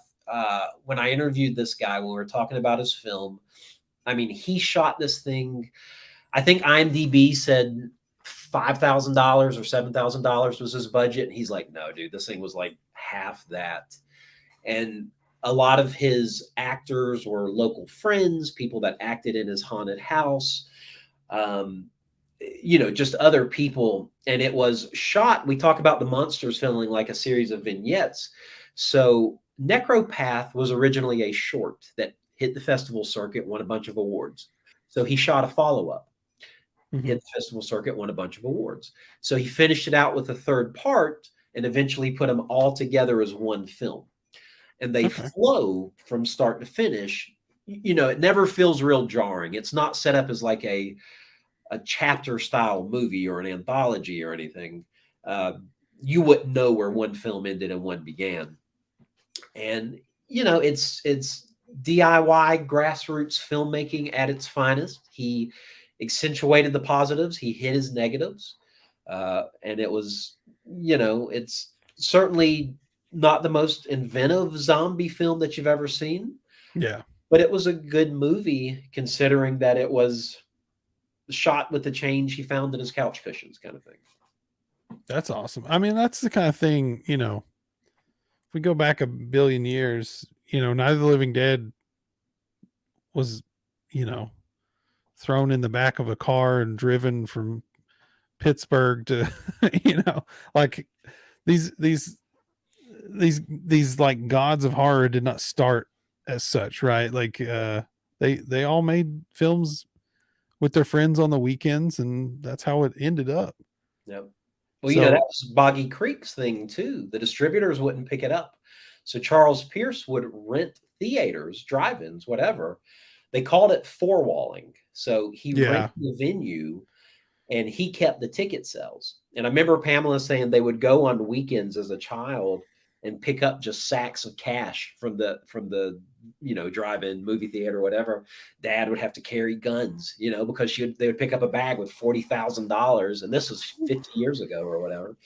when I interviewed this guy, when we were talking about his film, I mean, he shot this thing. I think IMDb said $5,000 or $7,000 was his budget. And he's like, no, dude, this thing was like half that. And a lot of his actors were local friends, people that acted in his haunted house, just other people. And it was shot. We talk about the monsters feeling like a series of vignettes. So Necropath was originally a short that hit the festival circuit, won a bunch of awards. So he shot a follow-up, hit the festival circuit, won a bunch of awards. So he finished it out with a third part and eventually put them all together as one film. And they flow from start to finish. It never feels real jarring. It's not set up as like a chapter style movie or an anthology or anything. You wouldn't know where one film ended and one began. And, it's DIY grassroots filmmaking at its finest. He accentuated the positives. He hid his negatives. And it was, it's certainly not the most inventive zombie film that you've ever seen. Yeah. But it was a good movie considering that it was shot with the change he found in his couch cushions kind of thing. That's awesome. I mean, that's the kind of thing, if we go back a billion years, Night of the Living Dead was, thrown in the back of a car and driven from Pittsburgh to, like these like gods of horror did not start as such, right? Like they all made films with their friends on the weekends, and that's how it ended up. Yep. Well, that was Boggy Creek's thing too. The distributors wouldn't pick it up. So Charles Pierce would rent theaters, drive-ins, whatever. They called it four-walling. So he rented the venue and he kept the ticket sales. And I remember Pamela saying they would go on weekends as a child and pick up just sacks of cash from the drive-in movie theater or whatever. Dad would have to carry guns, because they would pick up a bag with $40,000, and this was 50 years ago or whatever.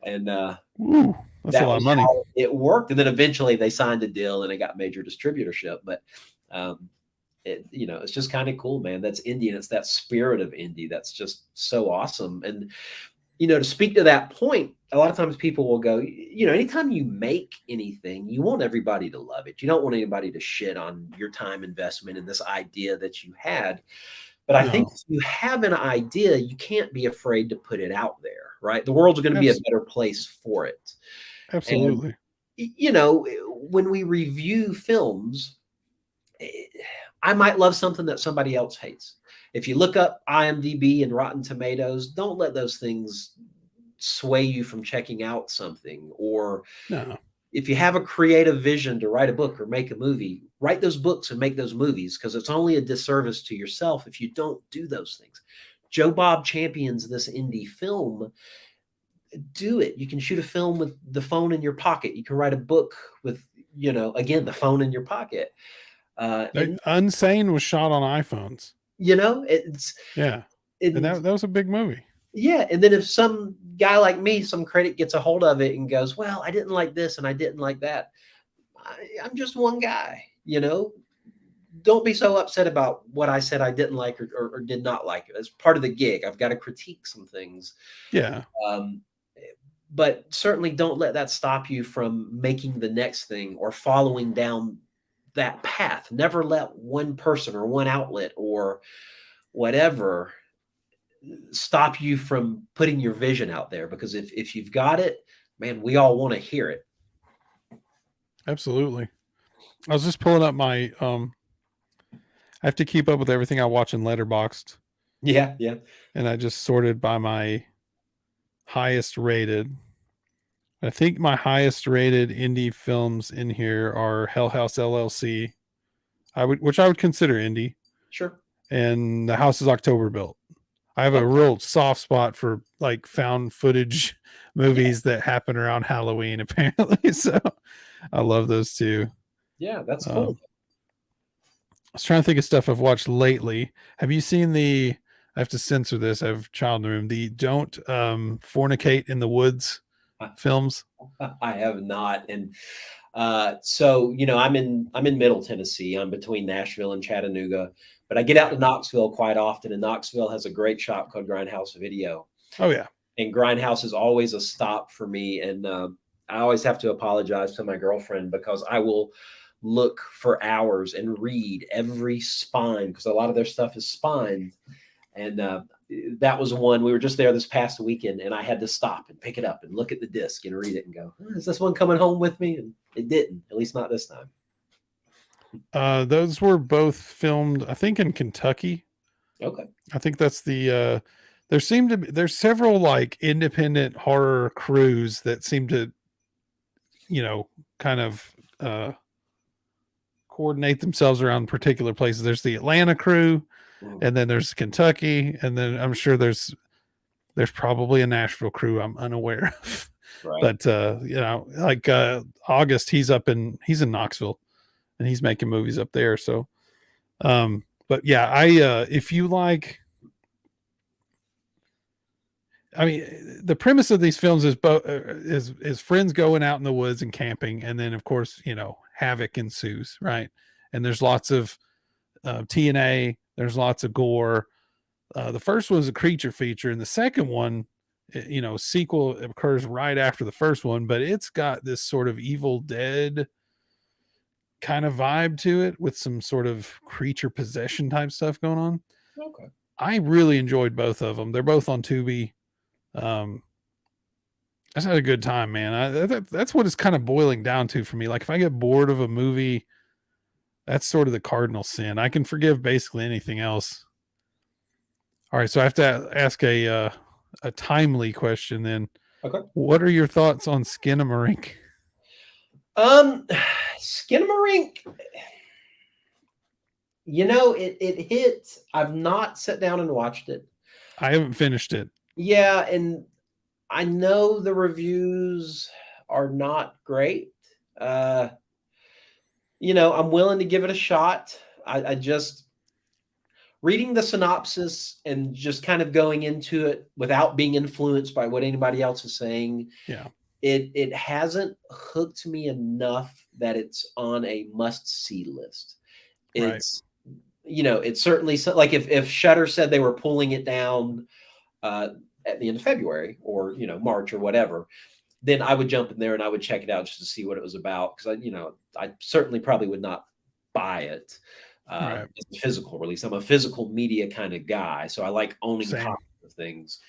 And that's a lot of money. It worked, and then eventually they signed a deal and it got major distributorship. But it's just kind of cool, man. That's indie, and it's that spirit of indie that's just so awesome. And to speak to that point, a lot of times people will go, anytime you make anything, you want everybody to love it. You don't want anybody to shit on your time investment in this idea that you had. But I think if you have an idea, you can't be afraid to put it out there, right? The world's going to be a better place for it. Absolutely. And, when we review films, I might love something that somebody else hates. If you look up IMDb and Rotten Tomatoes, don't let those things sway you from checking out something. Or if you have a creative vision to write a book or make a movie, write those books and make those movies, because it's only a disservice to yourself if you don't do those things. Joe Bob champions this indie film. Do it. You can shoot a film with the phone in your pocket. You can write a book with, again, the phone in your pocket. Unsane was shot on iPhones. And that was a big movie. Yeah. And then if some guy like me, some critic gets a hold of it and goes, well, I didn't like this and I didn't like that. I'm just one guy, don't be so upset about what I said I didn't like or did not like. As part of the gig, I've got to critique some things. Yeah. Um, but certainly don't let that stop you from making the next thing or following down that path. Never let one person or one outlet or whatever stop you from putting your vision out there, because if you've got it, man, we all want to hear it. Absolutely. I was just pulling up my I have to keep up with everything I watch in Letterboxd, Yeah, yeah. and I just sorted by my highest rated. I think my highest rated indie films in here are Hell House LLC, which I would consider indie, Sure. and The House is October Built. I have a Okay. real soft spot for like found footage Yeah. movies that happen around Halloween, apparently. So I love those two. Yeah, that's cool. I was trying to think of stuff I've watched lately. Have you seen the? I have to censor this. I have a child in the room. The Don't Fornicate in the Woods films. I have not. And so, I'm in Middle Tennessee. I'm between Nashville and Chattanooga, but I get out to Knoxville quite often, and Knoxville has a great shop called Grindhouse Video. Oh yeah. And Grindhouse is always a stop for me. And I always have to apologize to my girlfriend because I will look for hours and read every spine, because a lot of their stuff is spined. And that was one. We were just there this past weekend, and I had to stop and pick it up and look at the disc and read it and go, is this one coming home with me? And it didn't, at least not this time. Those were both filmed, I think, in Kentucky. Okay. I think that's the. There's several like independent horror crews that seem to, kind of coordinate themselves around particular places. There's the Atlanta crew, and then there's Kentucky, and then I'm sure there's probably a Nashville crew I'm unaware of. Right. But like August, he's in Knoxville, and he's making movies up there. So, but yeah, if you like, I mean, the premise of these films is is friends going out in the woods and camping, and then of course havoc ensues, right? And there's lots of TNA, there's lots of gore. The first one is a creature feature, and the second one, sequel occurs right after the first one, but it's got this sort of Evil Dead kind of vibe to it with some sort of creature possession type stuff going on. Okay. I really enjoyed both of them. They're both on Tubi. I just had a good time, man. That's what it's kind of boiling down to for me. Like if I get bored of a movie, that's sort of the cardinal sin. I can forgive basically anything else. All right, so I have to ask a timely question then. Okay. What are your thoughts on Skinamarink? Skinamarink, it hit. I've not sat down and watched it. I haven't finished it. Yeah, and I know the reviews are not great. I'm willing to give it a shot. I just reading the synopsis and just kind of going into it without being influenced by what anybody else is saying. Yeah. It hasn't hooked me enough that it's on a must-see list. It's it's certainly like if Shudder said they were pulling it down at the end of February or March or whatever, then I would jump in there and I would check it out just to see what it was about, because I certainly probably would not buy it as a physical release. I'm a physical media kind of guy, so I like owning copies of things.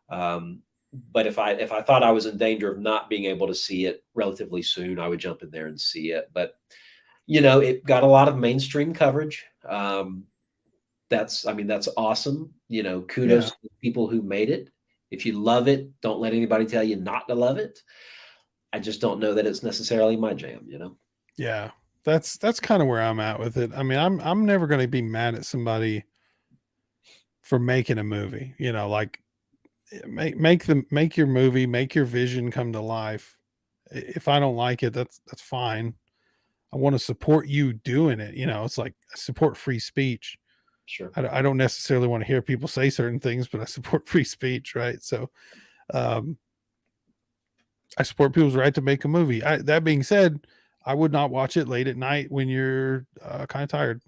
But if I thought I was in danger of not being able to see it relatively soon, I would jump in there and see it. But it got a lot of mainstream coverage. That's awesome. Kudos to the people who made it. If you love it, don't let anybody tell you not to love it. I just don't know that it's necessarily my jam, Yeah. That's kind of where I'm at with it. I mean, I'm never going to be mad at somebody for making a movie, like make your movie, make your vision come to life. If I don't like it, that's fine. I want to support you doing it. It's like I support free speech. Sure. I don't necessarily want to hear people say certain things, but I support free speech, right? So, I support people's right to make a movie. That being said, I would not watch it late at night when you're kind of tired.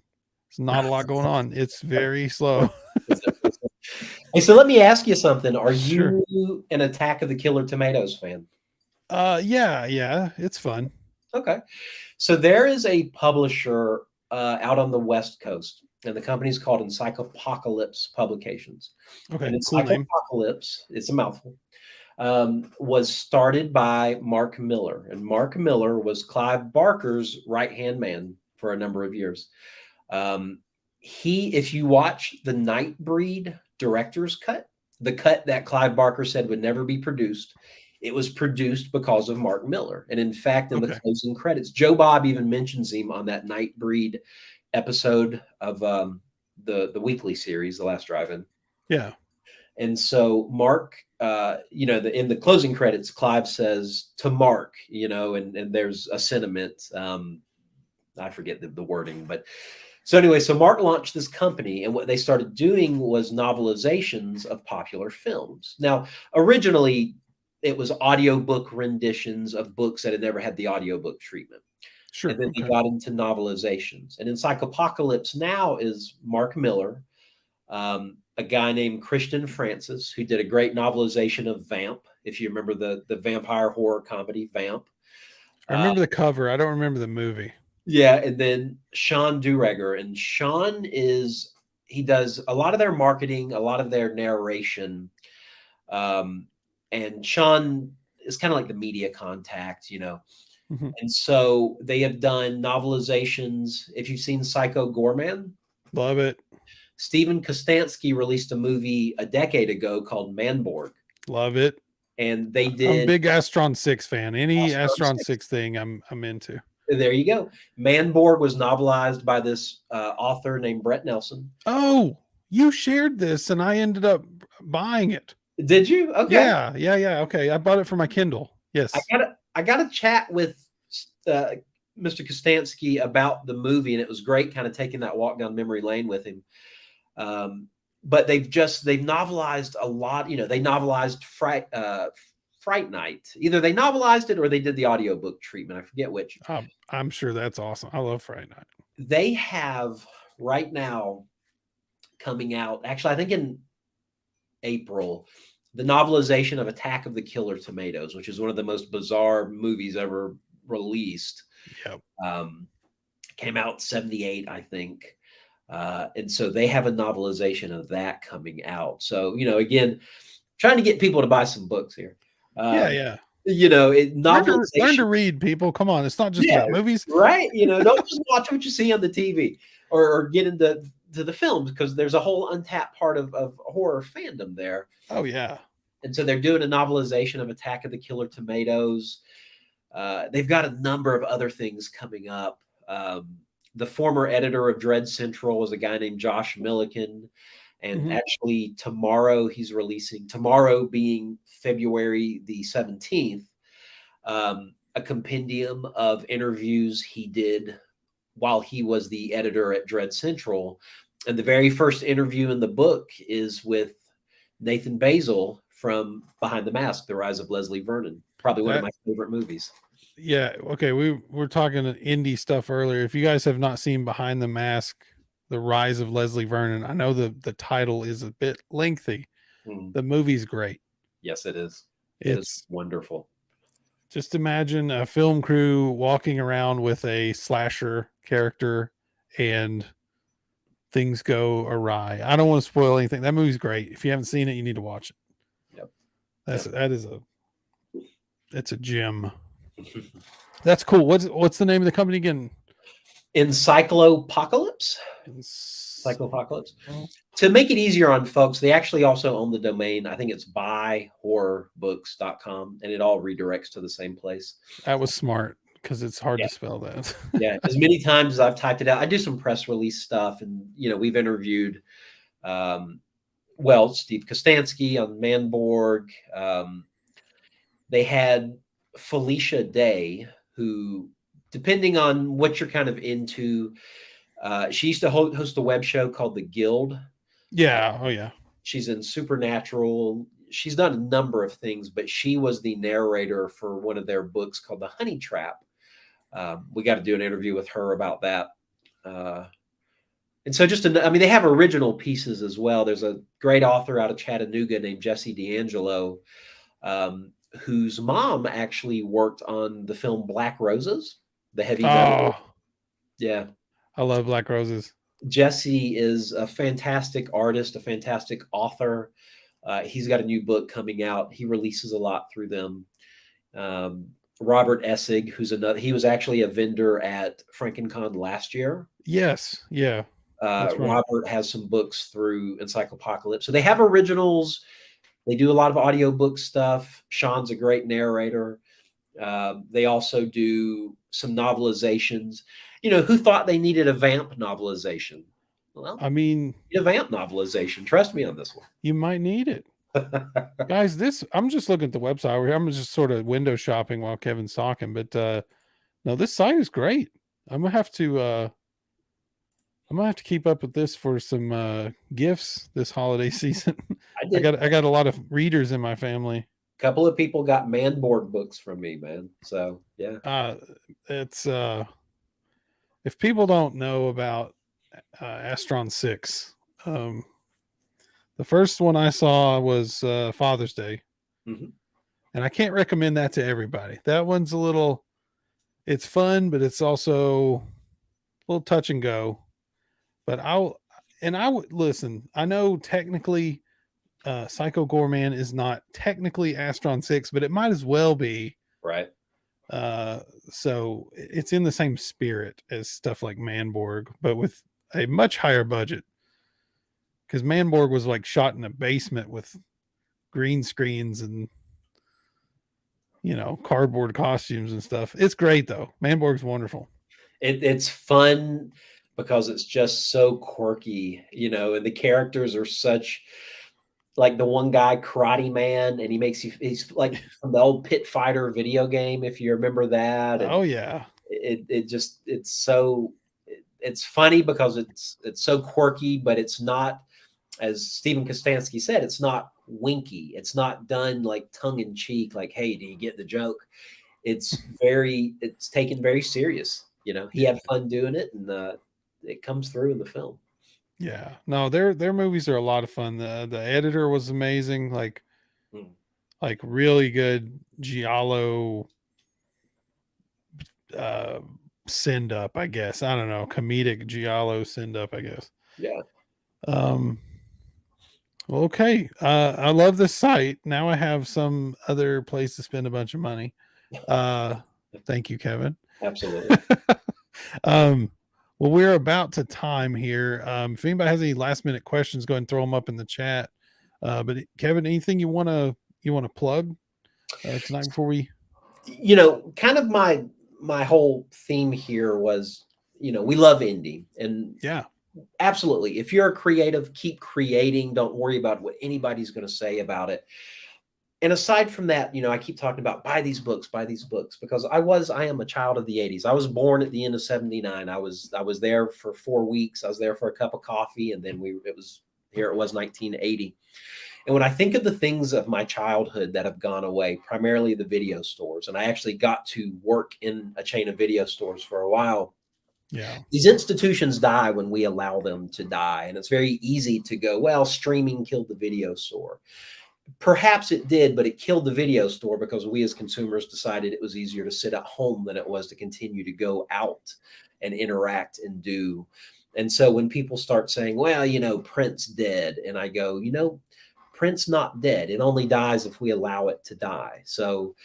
There's not a lot going on. It's very slow. Hey, so let me ask you something. Are Sure. you an Attack of the Killer Tomatoes fan? Yeah, it's fun. Okay. So there is a publisher out on the West Coast, and the company's called Encyclopocalypse Publications. Okay, And cool name. Encyclopocalypse, it's a mouthful, was started by Mark Miller. And Mark Miller was Clive Barker's right-hand man for a number of years. If you watch the Nightbreed director's cut, the cut that Clive Barker said would never be produced, it was produced because of Mark Miller. And in fact, in the closing credits, Joe Bob even mentions him on that Nightbreed episode of the weekly series, The Last Drive-In. Yeah. And so Mark, in the closing credits, Clive says to Mark, and there's a sentiment. I forget the wording, but so anyway, so Mark launched this company, and what they started doing was novelizations of popular films. Now, originally, it was audiobook renditions of books that had never had the audiobook treatment. Sure. And then they got into novelizations. And Encyclopocalypse now is Mark Miller, a guy named Christian Francis, who did a great novelization of Vamp, if you remember the vampire horror comedy Vamp. I remember the cover. I don't remember the movie. Yeah, and then Sean Dureger. And Sean he does a lot of their marketing, a lot of their narration. And Sean is kind of like the media contact, Mm-hmm. And so they have done novelizations. If you've seen Psycho Gorman, love it. Stephen Kostansky released a movie a decade ago called Manborg. Love it. And they did. I'm a big Astron 6 fan. Any Astron 6 thing I'm into. There you go. Manborg was novelized by this author named Brett Nelson. Oh, you shared this and I ended up buying it. Did you? Okay. Yeah. Okay. I bought it for my Kindle. Yes. I got to chat with Mr. Kostansky about the movie, and it was great kind of taking that walk down memory lane with him. But they've novelized a lot. They novelized Fright Night. Either they novelized it or they did the audiobook treatment. I forget which. I'm sure that's awesome. I love Fright Night. They have right now coming out, actually, I think in April, the novelization of Attack of the Killer Tomatoes, which is one of the most bizarre movies ever released. Yep. Came out in 78, I think. And so they have a novelization of that coming out. So, again, trying to get people to buy some books here. Yeah. Learn to read, people. Come on. It's not just about movies. Right. Don't just watch what you see on the TV or get into the films, because there's a whole untapped part of horror fandom there. Oh, yeah. And so they're doing a novelization of Attack of the Killer Tomatoes. They've got a number of other things coming up. The former editor of Dread Central is a guy named Josh Milliken. And actually tomorrow being February the 17th, a compendium of interviews he did while he was the editor at Dread Central. And the very first interview in the book is with Nathan Basil from Behind the Mask, The Rise of Leslie Vernon. Probably one of my favorite movies. Yeah. Okay. We were talking indie stuff earlier. If you guys have not seen Behind the Mask, The Rise of Leslie Vernon, I know the title is a bit lengthy. The movie's great. Yes, it is. It's wonderful. Just imagine a film crew walking around with a slasher character and things go awry. I don't want to spoil anything. That movie's great. If you haven't seen it, you need to watch it. Yep. It's a gem. That's cool. What's the name of the company again? Encyclopocalypse. Encyclopocalypse. To make it easier on folks, they actually also own the domain. I think it's buyhorrorbooks.com, and it all redirects to the same place. That was smart, because it's hard to spell that. Yeah. As many times as I've typed it out, I do some press release stuff, and we've interviewed Steve Kostansky on Manborg. They had Felicia Day, who, depending on what you're kind of into, she used to host a web show called The Guild. Yeah. Oh, yeah. She's in Supernatural. She's done a number of things, but she was the narrator for one of their books called The Honey Trap. We got to do an interview with her about that. And so I mean, they have original pieces as well. There's a great author out of Chattanooga named Jesse D'Angelo, whose mom actually worked on the film Black Roses, the heavy metal. Oh, Yeah. I love Black Roses. Jesse is a fantastic artist, a fantastic author. He's got a new book coming out. He releases a lot through them. Um, Robert Essig, who's another, he was actually a vendor at FrankenCon last year. Yes, yeah, that's right. Robert has some books through Encyclopocalypse. So they have originals. They do a lot of audiobook stuff. Sean's a great narrator. They also do some novelizations. You know, who thought they needed a vamp novelization? Well, I mean, a vamp novelization. Trust me on this one. you might need it. Guys, I'm just looking at the website. I'm just sort of window shopping while Kevin's talking, but no, this site is great. I'm gonna have to keep up with this for some gifts this holiday season. I got a lot of readers in my family. A couple of people got Manborg books from me, man. So yeah. It's if people don't know about Astron 6, the first one I saw was Father's Day. Mm-hmm. And I can't recommend that to everybody. That one's it's fun, but it's also a little touch and go. But I would listen. I know technically Psycho Gorman is not technically Astron 6, but it might as well be. Right. So it's in the same spirit as stuff like Manborg, but with a much higher budget. Because Manborg was like shot in a basement with green screens and cardboard costumes and stuff. It's great though. Manborg's wonderful. It's fun because it's just so quirky, and the characters are such, like the one guy, Karate Man, and he's like from the old Pit Fighter video game, if you remember that. And oh yeah. It's funny because it's so quirky, but it's not, as Stephen Kostansky said, it's not winky. It's not done like tongue in cheek, like, hey, do you get the joke? It's taken very serious. He had fun doing it, and it comes through in the film. Yeah, no, their movies are a lot of fun. The editor was amazing, like really good giallo send up, I guess. I don't know, comedic giallo send up, I guess. Yeah. Okay. I love this site. Now I have some other place to spend a bunch of money. Thank you, Kevin. Absolutely. Well, we're about to time here. If anybody has any last minute questions, go ahead and throw them up in the chat. But Kevin, anything you want to plug tonight before we? Kind of my whole theme here was, we love indie, and yeah, absolutely. If you're a creative, keep creating. Don't worry about what anybody's going to say about it. And aside from that, I keep talking about buy these books, because I am a child of the 80s. I was born at the end of 79. I was there for 4 weeks. I was there for a cup of coffee, and then it was 1980. And when I think of the things of my childhood that have gone away, primarily the video stores, and I actually got to work in a chain of video stores for a while. Yeah. These institutions die when we allow them to die. And it's very easy to go, well, streaming killed the video store. Perhaps it did, but it killed the video store because we as consumers decided it was easier to sit at home than it was to continue to go out and interact and do. And so when people start saying, well, print's dead, and I go, print's not dead. It only dies if we allow it to die. So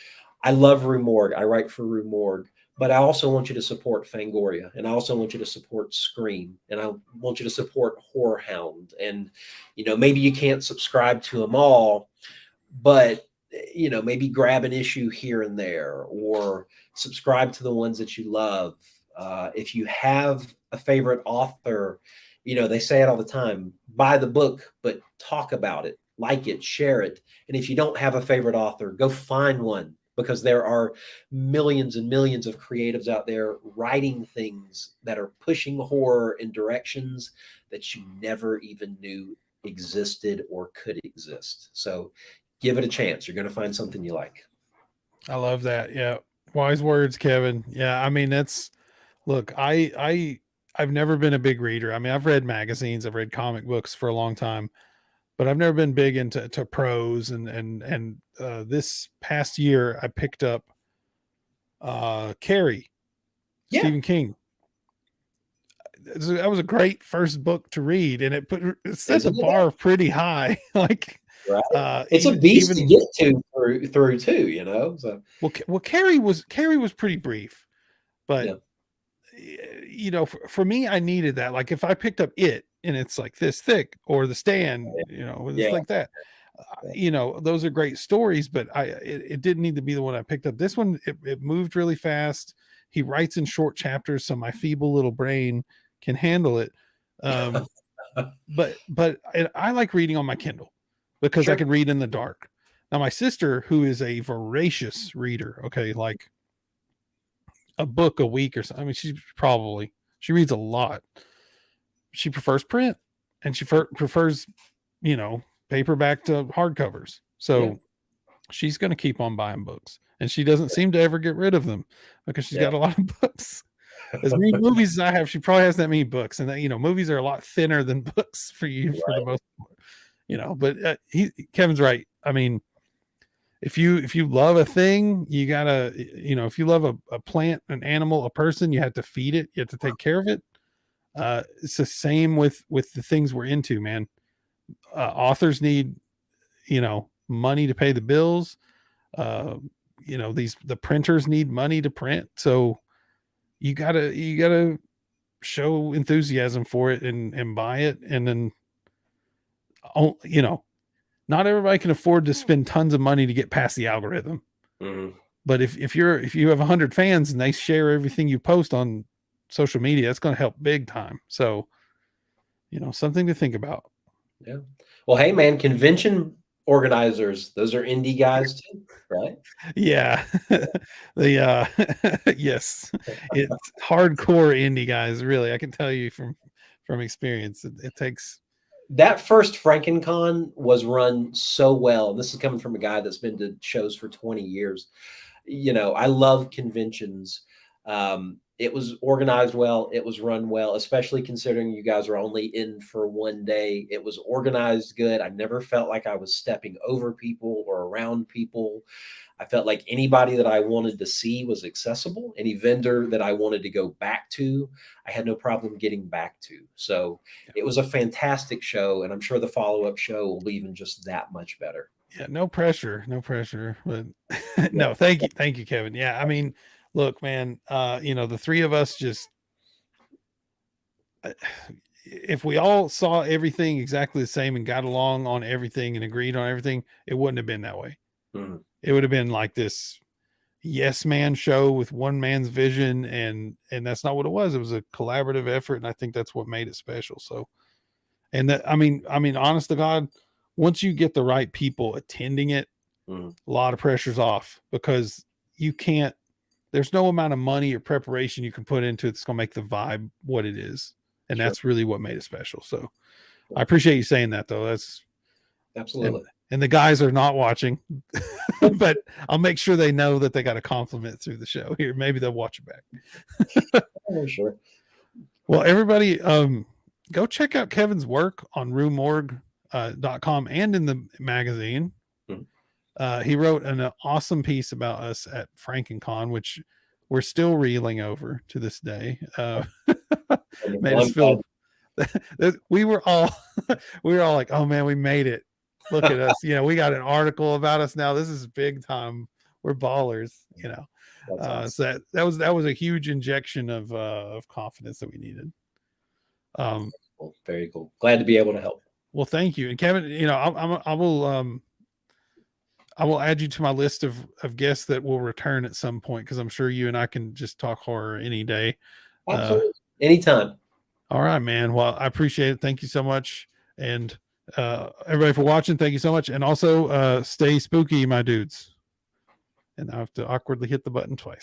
I love Rue Morgue. I write for Rue Morgue. But I also want you to support Fangoria, and I also want you to support Scream, and I want you to support Horror Hound. And, maybe you can't subscribe to them all, but, maybe grab an issue here and there, or subscribe to the ones that you love. If you have a favorite author, they say it all the time, buy the book, but talk about it, like it, share it. And if you don't have a favorite author, go find one. Because there are millions and millions of creatives out there writing things that are pushing horror in directions that you never even knew existed or could exist. So give it a chance. You're going to find something you like. I love that. Yeah. Wise words, Kevin. Yeah. I mean, look, I I've never been a big reader. I mean, I've read magazines, I've read comic books for a long time, but I've never been big into prose. And this past year, I picked up Carrie, Stephen King. That was a great first book to read, and it set the bar pretty high. Like, right, it's a beast to get through too, you know. So well, Carrie was pretty brief, but you know, for me, I needed that. Like, if I picked up it and it's like this thick, or The Stand, you know, it's like that. You know, those are great stories, but it didn't need to be the one I picked up. This one, it moved really fast. He writes in short chapters, so my feeble little brain can handle it. But I like reading on my Kindle because I can read in the dark. Now, my sister, who is a voracious reader, okay, like a book a week or something. I mean, she reads a lot. She prefers print, and she prefers, you know, paperback to hardcovers. So she's going to keep on buying books, and she doesn't seem to ever get rid of them because she's got a lot of books. As many movies as I have, she probably has that many books, and that, you know, movies are a lot thinner than books for you for the most part, you know. But Kevin's right. I mean, if you love a thing, you gotta, you know, if you love a plant, an animal, a person, you have to feed it, you have to take care of it. It's the same with the things we're into, man. Authors need, you know, money to pay the bills. You know, the printers need money to print, so you gotta show enthusiasm for it and buy it. And then, you know, not everybody can afford to spend tons of money to get past the algorithm. But if you have 100 fans and they share everything you post on social media, it's going to help big time. So, you know, something to think about. Yeah. Well, hey man, convention organizers, those are indie guys too, right? Yeah. Yes, it's hardcore indie guys, really. I can tell you from experience, it takes. That first FrankenCon was run so well. This is coming from a guy that's been to shows for 20 years. You know, I love conventions. It was organized well. It was run well, especially considering you guys are only in for one day. It was organized good. I never felt like I was stepping over people or around people. I felt like anybody that I wanted to see was accessible. Any vendor that I wanted to go back to, I had no problem getting back to. So it was a fantastic show, and I'm sure the follow-up show will be even just that much better. Yeah, no pressure, but no, thank you, Kevin. Yeah, I mean, look, man, you know, the three of us just, if we all saw everything exactly the same and got along on everything and agreed on everything, it wouldn't have been that way. It would have been like this yes man show with one man's vision, and that's not what it was. It was a collaborative effort, and I think that's what made it special. So, and that, I mean, honest to God, once you get the right people attending it, a lot of pressure's off, because there's no amount of money or preparation you can put into it that's going to make the vibe what it is. And that's really what made it special. So I appreciate you saying that, though. That's absolutely. And the guys are not watching, but I'll make sure they know that they got a compliment through the show here. Maybe they'll watch it back. Oh, sure. Well, everybody, go check out Kevin's work on ruemorgue.com and in the magazine. He wrote an awesome piece about us at FrankenCon, which we're still reeling over to this day. Made us feel we were all like, oh man, we made it. Look at us. You know, we got an article about us now. This is big time. We're ballers, you know. Awesome. So that was a huge injection of confidence that we needed. Well, very cool. Glad to be able to help. Well, thank you. And Kevin, you know, I will add you to my list of guests that will return at some point, because I'm sure you and I can just talk horror any day. Absolutely. Anytime. All right, man. Well, I appreciate it. Thank you so much. And everybody for watching, thank you so much. And also stay spooky, my dudes. And I have to awkwardly hit the button twice.